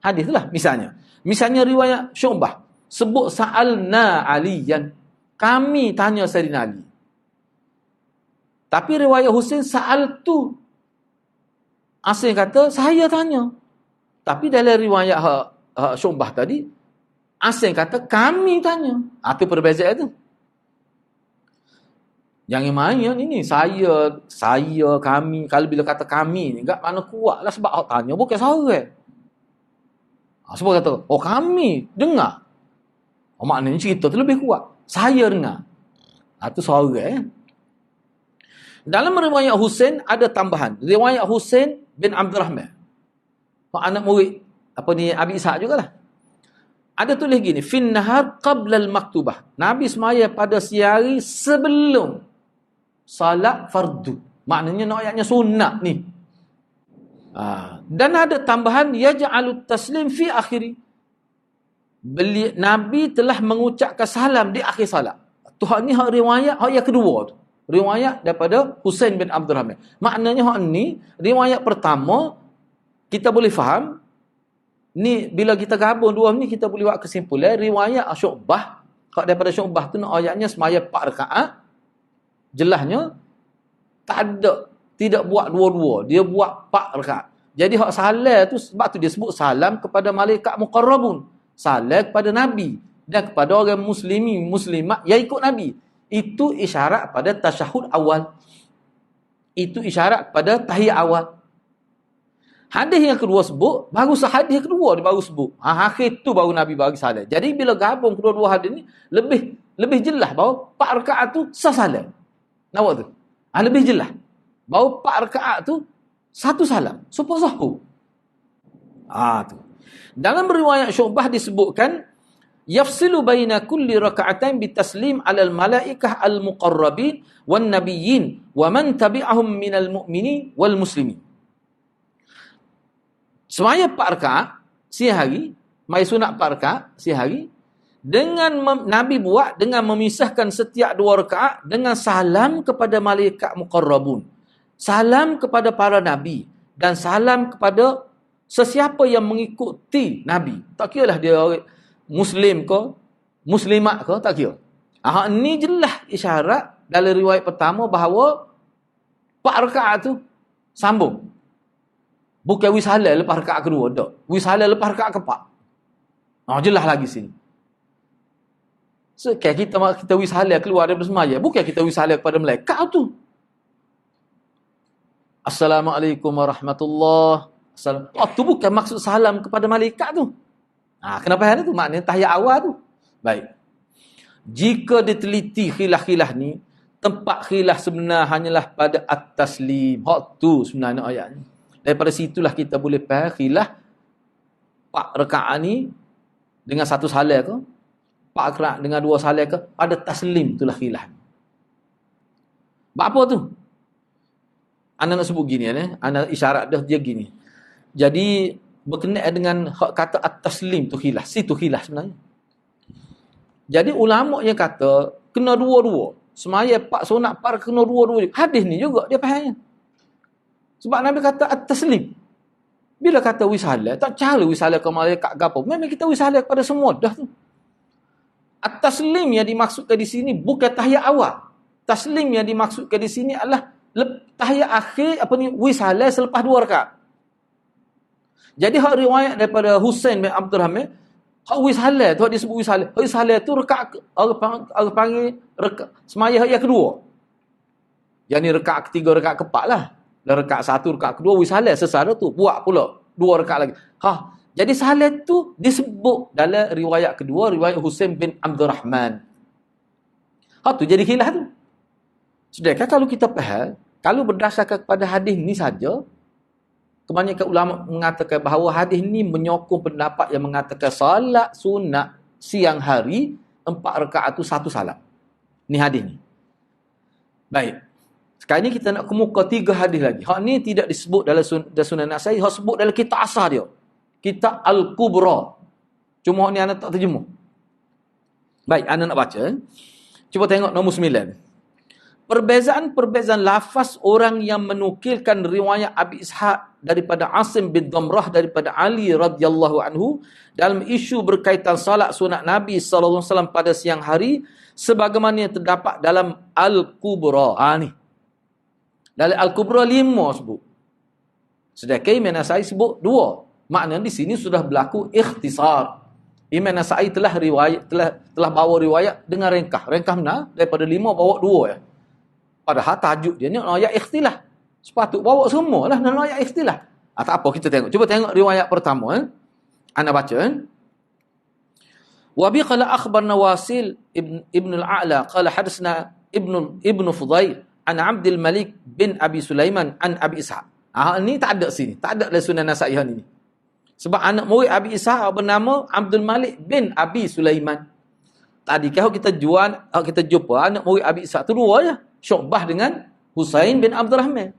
Speaker 1: hadis lah Misalnya riwayat Syu'bah sebut sa'alna Aliyan. Kami tanya Sayyidina Ali. Tapi riwayat Husain sa'altu. Asim kata saya tanya. Tapi dalam riwayat Syu'bah tadi Asim kata kami tanya. Itu perbezaan tu. Jangan main ini saya, kami. Kalau bila kata kami ni enggak mana kuatlah sebab awak tanya bukan seorang. Sebab kata kami dengar. Maknanya cerita tu lebih kuat. Saya dengar. Itu seorang. Dalam riwayat Husain ada tambahan. Riwayat Husain bin Abdurrahman. Anak murid Abi Ishaq jugalah. Ada tulis gini, fin nahar qabla al-maktubah. Nabi semaya pada siang hari sebelum salat fardu. Maknanya nak ayatnya sunat ni. Dan ada tambahan yaj'alut taslim fi akhiri. Nabi telah mengucapkan salam di akhir salat. Tuhan ni hak riwayat hak yang kedua tu. Riwayat daripada Husain bin Abdurrahman. Maknanya hak ni riwayat pertama kita boleh faham. Ni bila kita gabung dua ni kita boleh buat kesimpulan riwayat Syu'bah, hak daripada Syu'bah tu nak ayatnya semaya 4 rakaat. Jelasnya tidak buat 2-2, dia buat 4 rakaat. Jadi hak salam tu sebab tu dia sebut salam kepada malaikat muqarrabun, salam kepada nabi dan kepada orang muslimat yang ikut nabi. Itu isyarat pada tasyahud awal. Itu isyarat pada tahiyat awal. Hadis yang kedua sebut, baru hadis kedua dia baru sebut. Akhir tu baru Nabi bagi salam. Jadi bila gabung kedua-dua hadis ni, lebih jelas bahawa 4 rakaat tu sah salam. Nampak tu? Lebih jelas. Bahawa 4 rakaat tu satu salam. Supaya sahu. Tu. Dalam riwayat Syu'bah disebutkan, yafsilu baina kulli raka'atain bitaslim 'alal malaikah al-muqarrabin wan nabiyyin wa man tabi'ahum minal mu'minin wal muslimin. Semaya 4 rakaat siang hari, mai sunat 4 rakaat siang hari, dengan Nabi buat dengan memisahkan setiap 2 rakaat dengan salam kepada malaikat muqarrabun, salam kepada para nabi dan salam kepada sesiapa yang mengikuti nabi. Tak kiralah dia muslim ke, muslimat ke, tak kira. Ni jelas isyarat dalam riwayat pertama bahawa 4 rakaat tu sambung. Bukan wisalah lepas rakaat kedua, tak. Wisalah lepas rakaat keempat. Jelas lagi sini. Kayak kita wishalah keluar daripada semaya. Bukan kita wishalah kepada malaikat tu. Assalamualaikum warahmatullahi wabarakatuh. Oh, tu bukan maksud salam kepada malaikat tu. Kenapa ada tu? Maknanya tahiyat awal tu. Baik. Jika diteliti khilaf-khilaf ni, tempat khilaf sebenar hanyalah pada at-taslim. Hak tu sebenarnya ayat ni. Daripada situlah kita boleh faham khilaf 4 rakaat ni dengan 1 salam ke? 4 rakaat dengan 2 salam ke? Pada taslim itulah khilaf. Apa tu? Ana nak sebut gini ana isyarat dia gini. Jadi berkenaan dengan kata at-taslim tu khilaf. Situ khilaf sebenarnya. Jadi ulama yang kata kena dua-dua. Semaya 4 sunat 4 kena dua-dua. Hadis ni juga dia fahamnya. Sebab Nabi kata at-taslim. Bila kata wisalah, tak cara wisalah ke malaikat ke apa. Memang kita wisalah kepada semua dah tu. At-taslim yang dimaksudkan di sini bukan tahiyat awal. Taslim yang dimaksudkan di sini adalah tahiyat akhir wisalah selepas 2 rakaat. Jadi hak riwayat daripada Husain bin Abdul Rahman, hak wisalah tu disebut wisalah. Hak wisalah tu rakaat orang panggil semaya yang kedua. Yang ni rakaat ketiga, rakaat keempat lah. Dan rakaat 1, rakaat kedua wisalah sesara tu buat pula 2 rakaat lagi. Jadi salat tu disebut dalam riwayat kedua, riwayat Husain bin Abdul Rahman. Tu jadi khilaf tu. Sedangkan kalau kita faham, kalau berdasarkan kepada hadis ni saja, kebanyakan ulama mengatakan bahawa hadis ni menyokong pendapat yang mengatakan salat sunat siang hari 4 rakaat tu 1 salam. Ni hadis ni. Baik. Sekarang ni kita nak kemuka 3 hadis lagi. Hak ni tidak disebut dalam Sunan Nasa'i, hak sebut dalam kitab asal dia. Kitab Al-Kubra. Cuma ni anak tak terjemuh. Baik, anak nak baca. Cuba tengok nombor 9. Perbezaan-perbezaan lafaz orang yang menukilkan riwayat Abi Ishaq daripada Asim bin Damrah daripada Ali radhiyallahu anhu dalam isu berkaitan salat sunat Nabi sallallahu alaihi wasallam pada siang hari sebagaimana yang terdapat dalam Al-Kubra. Ni. Dalam Al-Kubra 5 sebut. Sedangkan Imam Nasa'i sebut 2. Maknanya di sini sudah berlaku ikhtisar. Imam Nasa'i telah bawa riwayat dengan ringkas. Ringkas mana? Daripada 5 bawa 2 ya. Padahal tajuk dia ni ayat ikhtilaf. Sepatut bawa semua lah dalam ayat ikhtilaf. Tak apa, kita tengok. Cuba tengok riwayat pertama. Anda baca. Wabi qala akhbarna Wasil ibn al-A'la qala hadatsna ibn Fudail an Abdul Malik bin Abi Sulaiman an Abi Ishaq. Ni tak ada sini. Tak ada dalam Sunan Nasa'i ni. Sebab anak murid Abi Ishaq bernama Abdul Malik bin Abi Sulaiman. Tadi kalau kita jumpa anak murid Abi Ishaq tu 2 je. Syu'bah dengan Husain bin Abdul Rahman.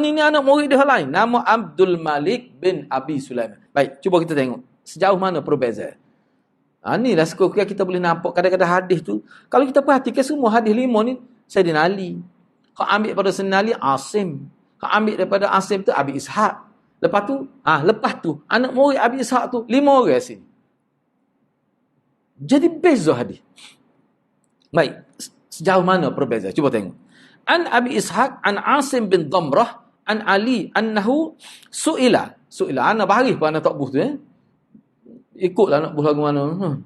Speaker 1: Ni anak murid dia lain. Nama Abdul Malik bin Abi Sulaiman. Baik, cuba kita tengok. Sejauh mana perbezaan. Inilah sekurang kita boleh nampak kadang-kadang hadis tu. Kalau kita perhatikan semua hadis 5 ni, Sayyidina Ali. Kau ambil daripada Sayyidina Ali, Asim. Kau ambil daripada Asim tu, Abi Ishaq. Lepas tu, anak murid Abi Ishaq tu, 5 orang sini. Jadi beza hadis. Baik. Sejauh mana perbezaan? Cuba tengok. An Abi Ishaq, an Asim bin Damrah, an Ali, annahu su'ila. Ana baris pun anak tak buh tu. Ikutlah nak buh lagu mana.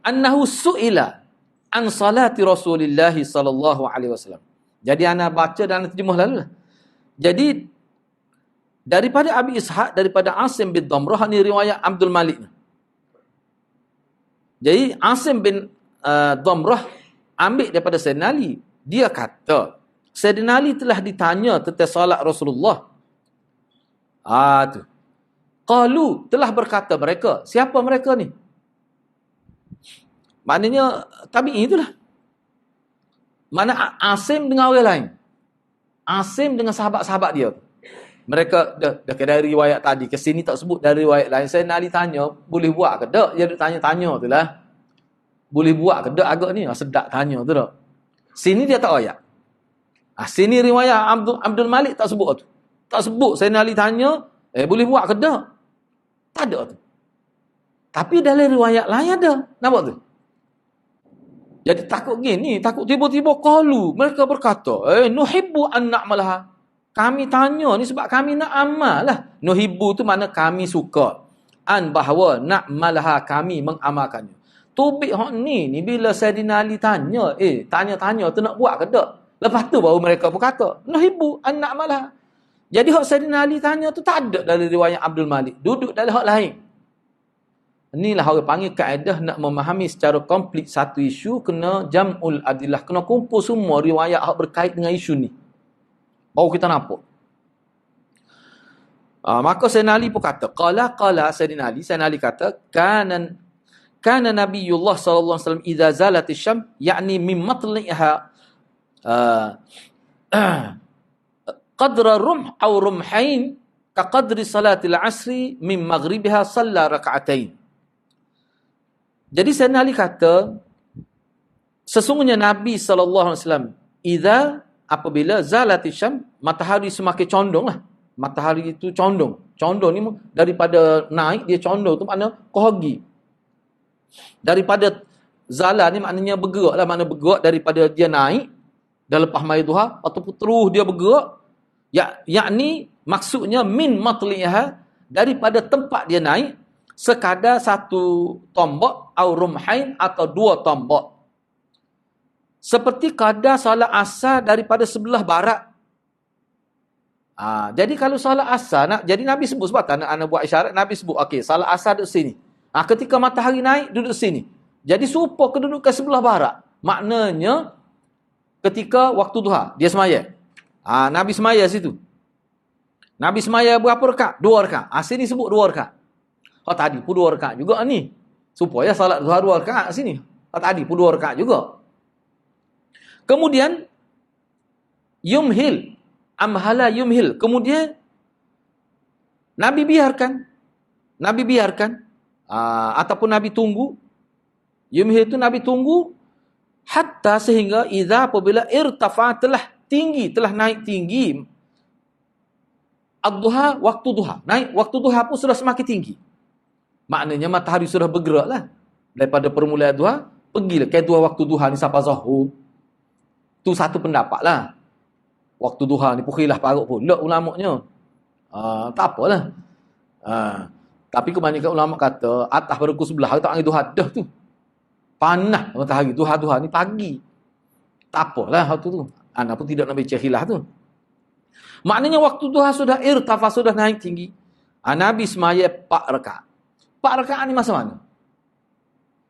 Speaker 1: Annahu su'ila an salati Rasulillah sallallahu alaihi wasallam. Jadi ana baca dan terjemah lalu lah. Jadi, daripada Abi Ishaq, daripada Asim bin Damrah, ni riwayat Abdul Malik. Jadi, Asim bin Damrah ambil daripada Sayyidina Ali. Dia kata, Sayyidina Ali telah ditanya tentang salat Rasulullah. Tu. Qalu, telah berkata mereka. Siapa mereka ni? Maknanya, tabi'i itulah. Mana Asim dengan orang lain. Asim dengan sahabat-sahabat dia. Mereka, dah dari riwayat tadi, ke sini tak sebut dari riwayat lain. Sayyidina Ali tanya, boleh buat ke tak? Dia tanya-tanya tu lah. Boleh buat ke tak agak ni? Sedap tanya tu tak. Sini dia tak ayat. Sini riwayat Abdul Malik tak sebut tu. Tak sebut. Sayyidina Ali tanya, boleh buat ke tak? Tak ada tu. Tapi dalam riwayat lain ada. Nampak tu? Jadi takut gini. Takut tiba-tiba qalu. Mereka berkata, nuhibbu an na'malaha. Kami tanya ni sebab kami nak amal lah. Nuhibbu tu makna kami suka. An bahawa na'malaha kami mengamalkannya. tubik hak ni bila Saidina Ali tanya, tanya-tanya tu nak buat ke tak? Lepas tu baru mereka berkata, nahibu an na'malah. Jadi hak Saidina Ali tanya tu tak ada dari riwayat Abdul Malik. Duduk dalam hak lain. Inilah orang panggil kaedah nak memahami secara komplit satu isu, kena jam'ul adillah. Kena kumpul semua riwayat hak berkait dengan isu ni. Baru kita nampak. Maka Sayyidina Ali pun kata, qala Sayyidina Ali kata, kana Nabiullah sallallahu alaihi wasallam idza zalat asy-syams, yakni min matli'iha qadra rumh aw rumhain ka qadri salatil asri min maghribiha shalla rak'atain. Jadi Sayyidina Ali kata, sesungguhnya Nabi sallallahu alaihi wasallam apabila zalat asy-syams, matahari semakin condong lah. Matahari itu condong. Condong ni daripada naik dia condong tu makna kohagi. Daripada zala ni maknanya bergerak lah. Makna bergerak daripada dia naik dah lepas maya duha ataupun terus dia bergerak. Yakni maksudnya min matli'aha, daripada tempat dia naik sekadar satu tombak au rumhain atau dua tombak. Seperti kadar solat asar daripada sebelah barat. Jadi kalau solat asar, jadi Nabi sebut, sebab anak buat isyarat, Nabi sebut, okey, solat asar duduk sini. Ketika matahari naik, duduk sini. Jadi serupa kedudukan sebelah barat. Maknanya, ketika waktu duha, dia semaya. Nabi semaya situ. Nabi semaya berapa rakaat? 2 rakaat. Sini sebut 2 rakaat. Tadi pun 2 rakaat juga ni. Supaya solat duha 2 rakaat sini. Tadi pun 2 rakaat juga. Kemudian, yumhil. Amhala yumhil. Kemudian Nabi biarkan. Ataupun Nabi tunggu. Yumhil itu Nabi tunggu hatta sehingga apabila irtafa telah tinggi, telah naik tinggi. Ad-duha, waktu duha. Naik waktu duha pun sudah semakin tinggi. Maknanya matahari sudah bergerak lah. Daripada permulaan duha, pergilah ke dua waktu duha ni sampai zuhur. Tu satu pendapat lah. Waktu duha ni pukhilah paruk pun. Lek ulamanya. Tak apalah. Tapi kebanyakan ulama kata, atas pada pukul 11, tak panggil duha dah tu. Panah matahari. Duha-duha ni pagi. Tak apalah waktu tu. Anda pun tidak nak baca khilaf tu. Maknanya waktu duha sudah irtafa, sudah naik tinggi. Nabi semaya 4 rakaat. 4 rakaat ni masa mana?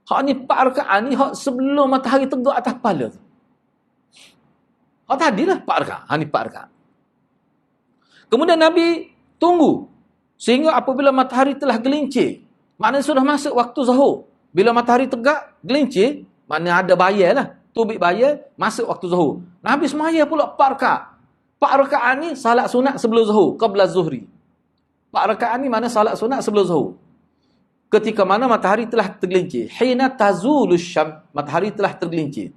Speaker 1: Hak ni 4 rakaat ni hak sebelum matahari tegak atas kepala tu. Tadilah 4 rakaat. Ni 4 rakaat. Kemudian Nabi tunggu. Sehingga apabila matahari telah gelincir. Maknanya sudah masuk waktu zuhur. Bila matahari tegak, gelincir. Maknanya ada bayar lah. Tubik bayar, masuk waktu zuhur. Nabi semaya pula 4 rakaat. 4 rakaat ni salat sunat sebelum zuhur. Qabla zuhri. 4 rakaat ni mana salat sunat sebelum zuhur. Ketika mana matahari telah tergelincir. Hina tazulus syam. Matahari telah tergelincir.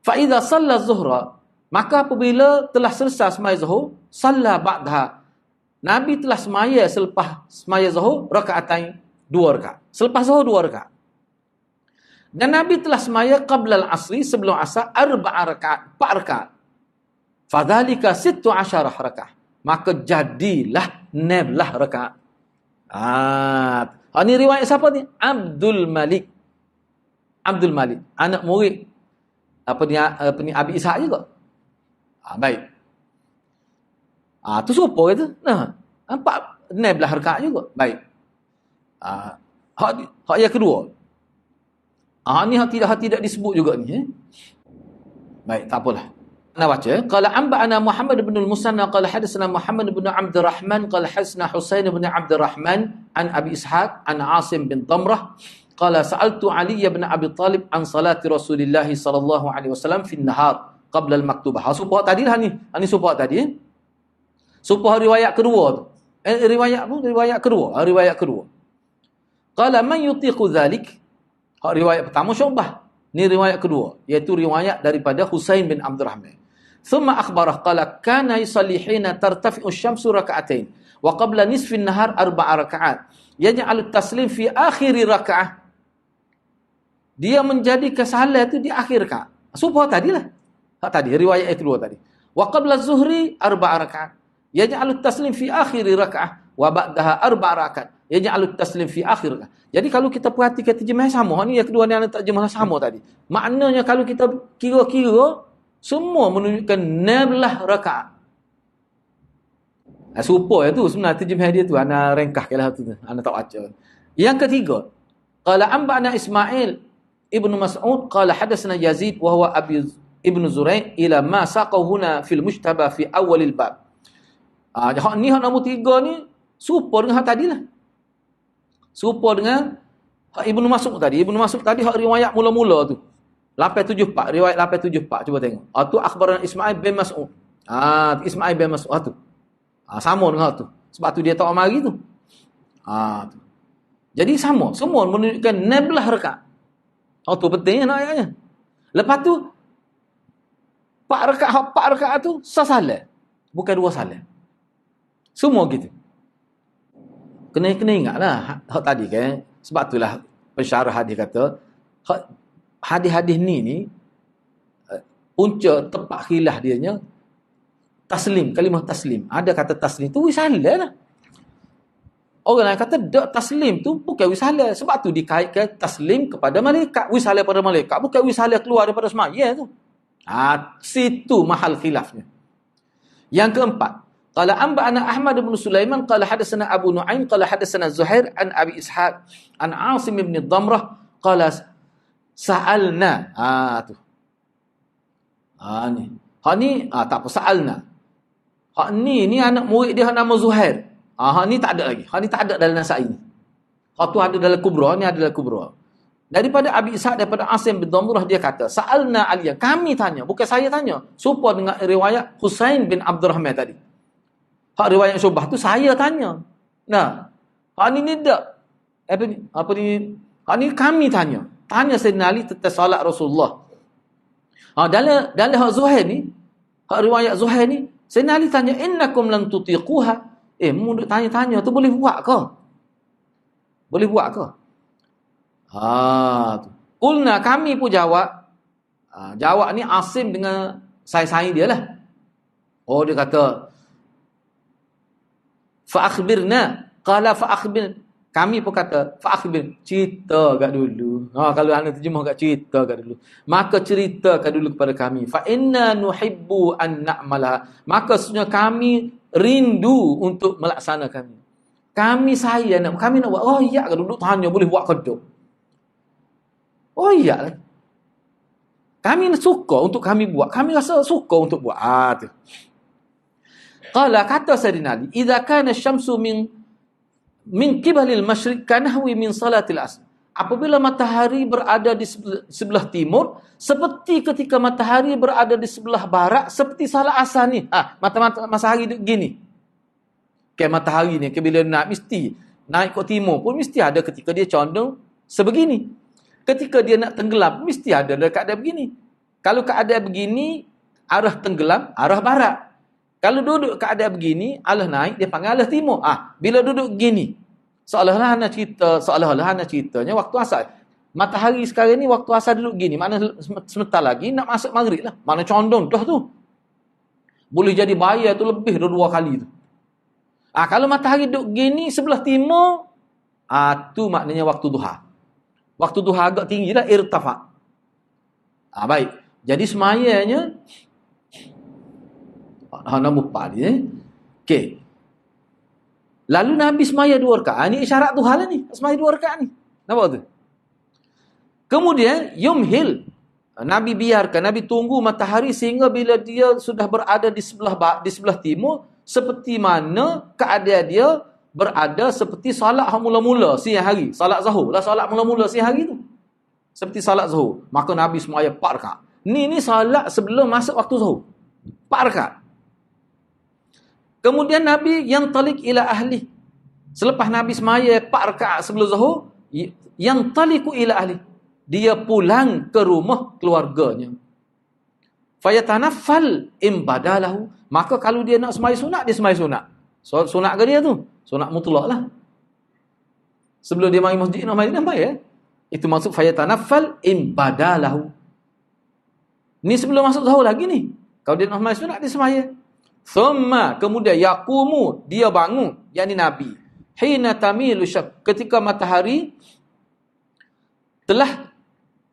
Speaker 1: Fa'idha salla zuhra. Maka apabila telah selesai semaya zuhur, salla ba'daha. Nabi telah semaya selepas semaya zuhur, rakaatain, 2 rakaat. Selepas zuhur 2 rakaat. Dan Nabi telah semaya qabla al-asri, sebelum asar, 4 rakaat, 4 rakaat. Fadhalika 16 rakaat. Maka jadilah 16 rakaat. Ini riwayat siapa ni? Abdul Malik. Anak murid apa ni Abi Ishaq juga. Baik. Tu serupa kata. Nampak 16 rakaat juga. Baik. Hak yang kedua. Ni hak tidak disebut juga ni. Baik, tak apalah. Nak baca. Qala anba'ana Muhammad bin al-Musanna qala hadatsana Muhammad bin Abdurrahman qala hadatsana Husain bin Abdurrahman an Abi Ishaq an Asim bin Damrah qala sa'altu Ali bin Abi Talib an salati Rasulillah sallallahu alaihi wasallam fi an-nahar qabla al-maktubah. Supaya tadi lah ni. Ini supaya tadi. Supaya riwayat kedua tu. Riwayat kedua. Qala man yutiqu dhalik? Riwayat pertama Syu'bah. Ni riwayat kedua, iaitu riwayat daripada Husain bin Abdurrahman. Thumma akhbarah qala kana yusalli hina tartafi'u asy-syamsu raka'atain wa qabla nisfi an-nahar 4 raka'at. Yaj'alu at-taslim fi akhir raka'ah. Dia menjadi kesalahan itu di akhir rakaat. Supaya tadilah. Tadi riwayat kedua tadi. Wa qabla az-zuhri 4 raka'at. Yaj'alu at-taslim fi akhir raka'ah wa ba'daha 4 raka'at. yaj'alu taslim fi akhir. Jadi kalau kita perhatikan terjemahan sama, ni yang kedua ni ana terjemahan sama tadi. Maknanya kalau kita kira-kira semua menunjukkan 16 rakaat. Serupa tu sebenarnya terjemahan dia tu ana ringkaskanlah tu. Ana tak baca. Yang ketiga, qala anba'ana Ismail ibnu Mas'ud qala hadatsana Yazid wa huwa Abi ibnu Zurai' ila ma saqahuna fil mujtaba fi awalil bab. Ni hak nombor 3 ni serupa dengan hak tadi lah. Serupa dengan hak Ibnu Mas'ud tadi. Ibnu Mas'ud tadi hak riwayat mula-mula tu. 874, riwayat 874 cuba tengok. Tu akhbaran Ismail bin Mas'ud. Ismail bin Mas'ud tu. Sama dengan tu. Sebab tu dia tak mari tu. Tu. Jadi sama. Semua menunjukkan 16 rakaat. Tu pentingnya nak ayatnya. Lepas tu 4 rakaat tu sasalah. Bukan 2 salah. Semua gitu. Kena ingatlah hak tadi kan. Sebab itulah pensyarah hadis kata hadis-hadis ni punca tepat khilaf dianya taslim, kalimah taslim. Ada kata taslim tu wisalah lah. Orang lain kata tak, taslim tu bukan wisalah. Sebab tu dikaitkan taslim kepada malaikat. Wisalah pada malaikat bukan wisalah keluar daripada semaya tu. Situ mahal khilafnya. Yang keempat, qala anba'ana Ahmad bin Sulaiman qala hadatsana Abu Nu'aim qala hadatsana Zuhair an Abi Ishaq an Asim bin Damrah qala sa'alna. Tu. Ni. Hak ni tak apa sa'alna. Hak ni anak murid dia nama Zuhair. Hak ni tak ada lagi. Hak ni tak ada dalam Nasa'i ni. Hak tu ada dalam Kubra, ni ada dalam Kubra. Daripada Abi Ishaq, daripada Asim bin Damrah, dia kata sa'alna Aliyah, kami tanya, bukan saya tanya. Serupa dengan riwayat Husain bin Abdurrahman tadi. Hak riwayat Syubah tu saya tanya. Nah, hak ni tak. Apa ni? Hak ni kami tanya. Tanya Sayyidina Ali tentang salat Rasulullah. Dalam hak Zuhair ni, hak riwayat Zuhair ni, Sayyidina Ali tanya, innakum lan tutiquha. Mu duk tanya-tanya tu boleh buat ke? Boleh buat ke? Tu. Qulna, kami pun jawab. Jawab ni Asim dengan saing-saing dia lah. Dia kata, fa-akhbirna. Qala fa-akhbir. Kami pun kata, fa-akhbir. Cerita kat dulu. Kalau anda terjemah kat cerita kat dulu. Maka ceritakan dulu kepada kami. Fa inna nuhibbu an na'malaha. Maka sebenarnya kami rindu untuk melaksanakannya. Kami kami nak buat. Iya ke duduk tanya boleh buat kedok. Iya. Kami suka untuk kami buat. Kami rasa suka untuk buat. Tu. Qala, kata Sayyidina Ali, idza kana asy-syamsu min qibalil masyriq kanahwi min salatil asr. Apabila matahari berada di sebelah timur, seperti ketika matahari berada di sebelah barat, seperti salat asar ni. Matahari duduk gini. Kayak matahari ni, bila nak mesti naik ke timur pun mesti ada ketika dia condong sebegini. Ketika dia nak tenggelam, mesti ada keadaan begini. Kalau keadaan begini, arah tenggelam, arah barat. Kalau duduk keadaan begini, arah naik, dia panggil arah timur. Bila duduk begini, seolah-olah anak ceritanya waktu asar. Matahari sekarang ni waktu asar duduk gini. Mana sebentar lagi nak masuk maghrib lah. Mana condong dah tu. Boleh jadi bahaya tu lebih dari 2 kali tu. Kalau matahari duduk gini sebelah timur, tu maknanya waktu duha. Waktu duha agak tinggi lah, irtafa. Baik. Jadi semayanya nombor 4 ni. Okey. Lalu Nabi semaya 2 rakaat. Ini isyarat duha lah ni. Semaya 2 rakaat ni. Nampak tu? Kemudian yumhil. Nabi biarkan, Nabi tunggu matahari sehingga bila dia sudah berada di sebelah timur, seperti mana keadaan dia berada seperti salat mula-mula siang hari. Salat Zuhur lah, salat mula-mula siang hari tu. Seperti salat Zuhur. Maka Nabi semaya 4 rakaat. Ni salat sebelum masuk waktu Zuhur. 4 rakaat. Kemudian Nabi yang talik ila ahli. Selepas Nabi semaya 4 rakaat sebelum Zuhur, yang taliku ila ahli. Dia pulang ke rumah keluarganya. Fayatanaffal imbadalahu. Maka kalau dia nak semaya sunat, dia semaya sunat. Sunat ke dia tu? Sunat mutlak lah. Sebelum dia mari masjid nak mari nampak. Itu maksud fayatanaffal imbadalahu. Ni sebelum masuk Zuhur lagi ni. Kalau dia nak semaya sunat, dia semaya. Thumma, kemudian yaqumu, dia bangun, yakni Nabi. hina tamilu syam, ketika matahari telah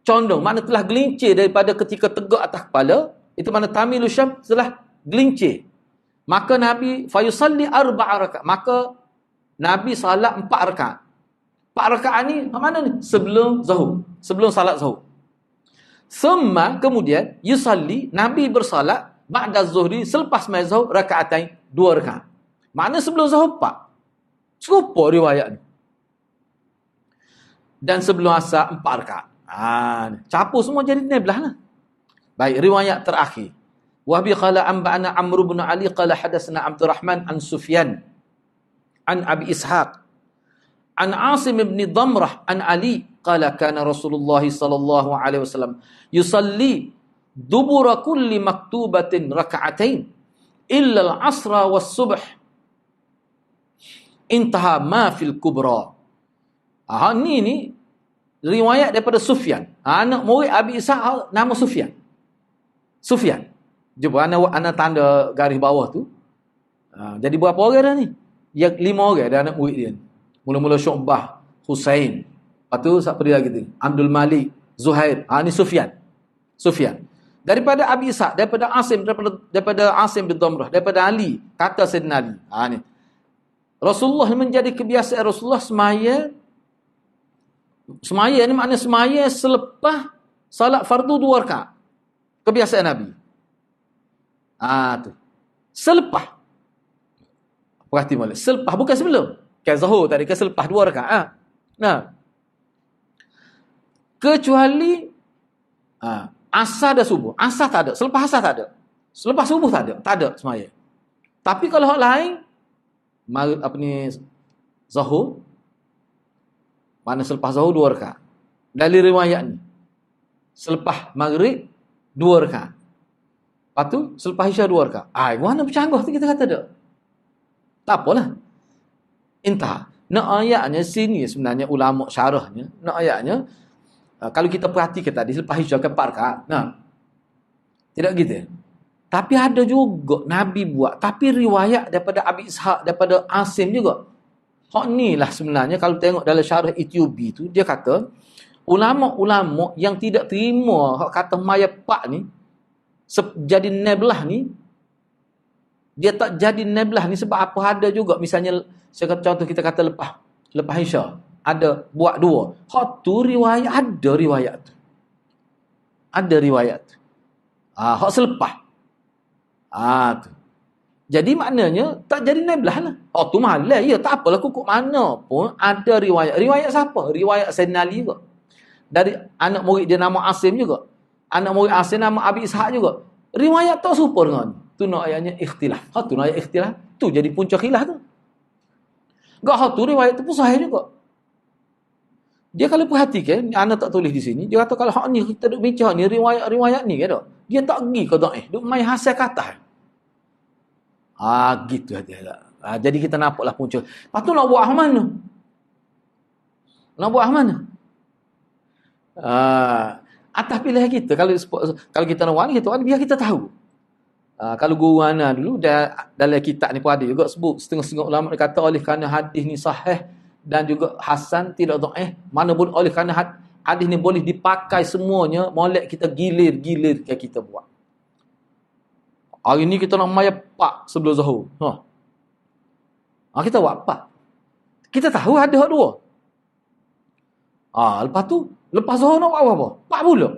Speaker 1: condong, makna telah gelincir daripada ketika tegak atas kepala, itu makna tamilu syam, telah gelincir. Maka Nabi fayusalli arba'a rakaat, maka Nabi salat 4 rakaat. 4 rakaat ni mana ni? Sebelum zuhur, sebelum salat zuhur. Summa, kemudian yusalli, Nabi bersalat ba'da zuhri, selepas mai zuhur, rakaatain, 2 rakaat. Makna sebelum zuhur 4. Serupa riwayat ni. Dan sebelum asar 4 rakaat. Capur semua jadi neblah lah. Baik, riwayat terakhir. Wa bi qala anba'ana Amr bin Ali qala hadatsana Abdurrahman an Sufyan an Abi Ishaq an Asim bin Damrah an Ali qala kana Rasulullah sallallahu alaihi wasallam yusalli dubura kulli maktubatin raka'atain illa al-'asra was-subh intaha ma fil kubra. Ni riwayat daripada Sufyan. Anak murid Abi Ishaq nama Sufyan. Sufyan. Jumpa anak tanda garis bawah tu. Jadi berapa orang dah ni? Yang 5 orang dah anak murid dia. Mula-mula Syu'bah, Husain. Lepas tu siapa dia lagi tu? Abdul Malik, Zuhair. Ni Sufyan. Sufyan. Daripada Abi Ishaq, daripada Asim, daripada Asim bin Damrah, daripada Ali, kata Sayyidina Ali. Ni. Rasulullah menjadi kebiasaan Rasulullah semaya ni makna semaya selepas salat fardu 2 rakaat. Kebiasaan Nabi. Tu. Selepas. Perhati molek. Selepas, bukan sebelum. Kan zuhur tadi, kan selepas 2 rakaat. Kecuali asar dan subuh. Asar tak ada. Selepas asar tak ada. Selepas subuh tak ada. Tak ada semaya. Tapi kalau hak lain, zuhur, mana selepas zuhur 2 rakaat. Dari riwayat ni. Selepas maghrib 2 rakaat. Lepas tu selepas isyak 2 rakaat. Mana bercanggah tu kita kata tak? Tak apalah. Intah. Nak ayatnya sini sebenarnya ulama syarahnya. Nak ayatnya kalau kita perhatikan tadi selepas isyak kan 4 rakaat. Tidak gitu. Tapi ada juga Nabi buat. Tapi riwayat daripada Abi Ishaq, daripada Asim juga. Hak ni lah sebenarnya kalau tengok dalam syarah Ethiopi tu, dia kata ulama-ulama yang tidak terima hak kata maya pak ni jadi neblah ni, dia tak jadi neblah ni sebab apa? Ada juga misalnya saya kata contoh, kita kata lepas isyak ada buat 2. Hak tu riwayat, ada riwayat tu. Ada riwayat tu. Hak selepas. Tu. Jadi maknanya tak jadi neblah lah. Tu malah. Ya, tak apalah, kukuk mana pun ada riwayat. Riwayat siapa? Riwayat Sayyidina Ali juga. Dari anak murid dia nama Asim juga. Anak murid Asim nama Abi Ishaq juga. Riwayat tak serupa dengan tu, nak ayatnya ikhtilaf. Tu nak ayat ikhtilaf. Tu jadi punca khilaf tu. Tu riwayat tu pun sahih juga. Dia kalau perhatikan, anak tak tulis di sini, dia kata kalau hak ni kita duk bincang ni riwayat ni kan, dia tak pergi ke dhaif, duk main hasil kata. Gitu hati-hati. Jadi kita nampaklah punca. Lepas tu nak buat mana? Nak buat mana? Atas pilihan kita. Kalau kita nak buat ni, biar kita tahu. Kalau guru ana dulu dalam kitab ni pun ada juga sebut, setengah-setengah ulama dia kata oleh kerana hadis ni sahih dan juga hasan, tidak dhaif, mana pun oleh kerana hadis ni boleh dipakai semuanya, molek kita gilir kita buat. Hari ni kita nak maya pak sebelum zuhur. Kita buat pak. Kita tahu ada hak 2. Lepas tu, lepas zuhur nak buat apa? Pak pula.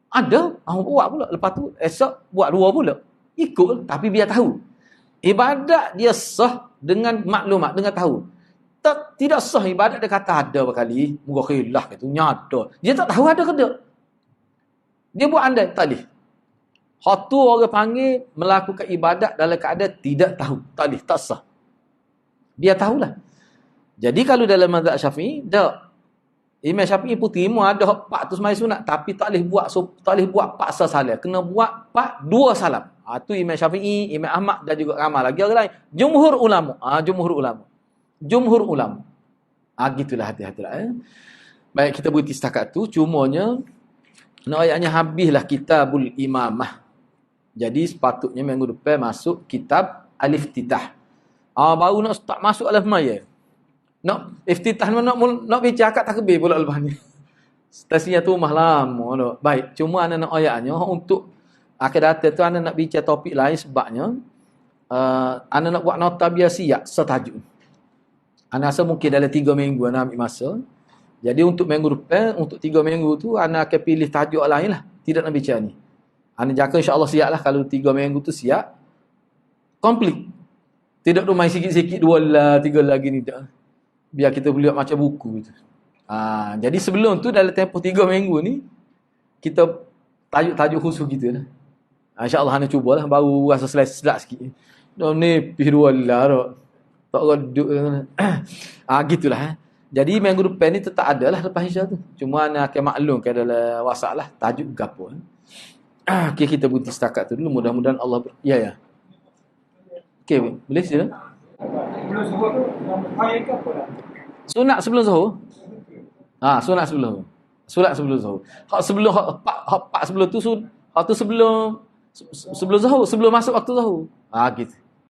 Speaker 1: Ada, buat pula. Lepas tu, esok buat 2 pula. Ikut, tapi biar tahu. Ibadat dia sah dengan maklumat, dengan tahu. Tidak sah ibadat dia kata ada berkali, moga khilaf itu nyata. Dia tak tahu ada ke tak. Dia buat andai, tak boleh. Hak tu orang panggil melakukan ibadat dalam keadaan tidak tahu. Tak boleh, tak sah. Dia tahulah. Jadi kalau dalam mazhab Syafi'i, tak. Imam Syafi'i pun terima ada hak pak tu semai sunat, tapi tak boleh buat paksa salam. Kena buat pak 2 salam. Tu Imam Syafi'i, Imam Ahmad dan juga ramai lagi orang lain. Jumhur ulama. Jumhur ulama. Gitulah, hati-hatilah. Baik, kita berhenti setakat tu. Cumanya nak ayatnya habislah kitabul imamah. Jadi sepatutnya minggu depan masuk kitab Al-Iftitah. Baru nak start masuk Al-Maya. Nak iftitah nak bincang akad takbir pula lepas ni. Tasnya tu mah lama dah. Baik, cuma ana nak ayatnya untuk akhir data tu ana nak bincang topik lain sebabnya ana nak buat nota biar siap setajuk. Ana rasa mungkin dalam 3 minggu ana ambil masa. Jadi untuk minggu depan, untuk 3 minggu tu ana akan pilih tajuk lain lah. Tidak nak bincang ni. Ana jangka insya-Allah siap lah kalau 3 minggu tu siap. Komplit. Tidak tu main sikit-sikit 2 lah, 3 lagi ni tak. Biar kita boleh buat macam buku gitu. Jadi sebelum tu dalam tempoh 3 minggu ni kita tajuk-tajuk khusus kita lah. InsyaAllah anda cubalah baru rasa selak sikit. Dah ni pih 2 lah dah. Tak reduk. Gitulah. Jadi minggu depan ni tetap ada lah lepas Isya tu. Cuma anda akan maklumkan dalam WhatsApp lah tajuk gapo. Okay, kita berhenti setakat tu dulu. Mudah-mudahan Allah ya. Okay, boleh sila?
Speaker 2: Sebelum subuh tu hari ke apa dah?
Speaker 1: Sunat sebelum zuhur. Sunat sebelum. Sunat sebelum zuhur. Hak sebelum hak sebelum tu hak tu sebelum zuhur, sebelum masuk waktu zuhur. Gitu.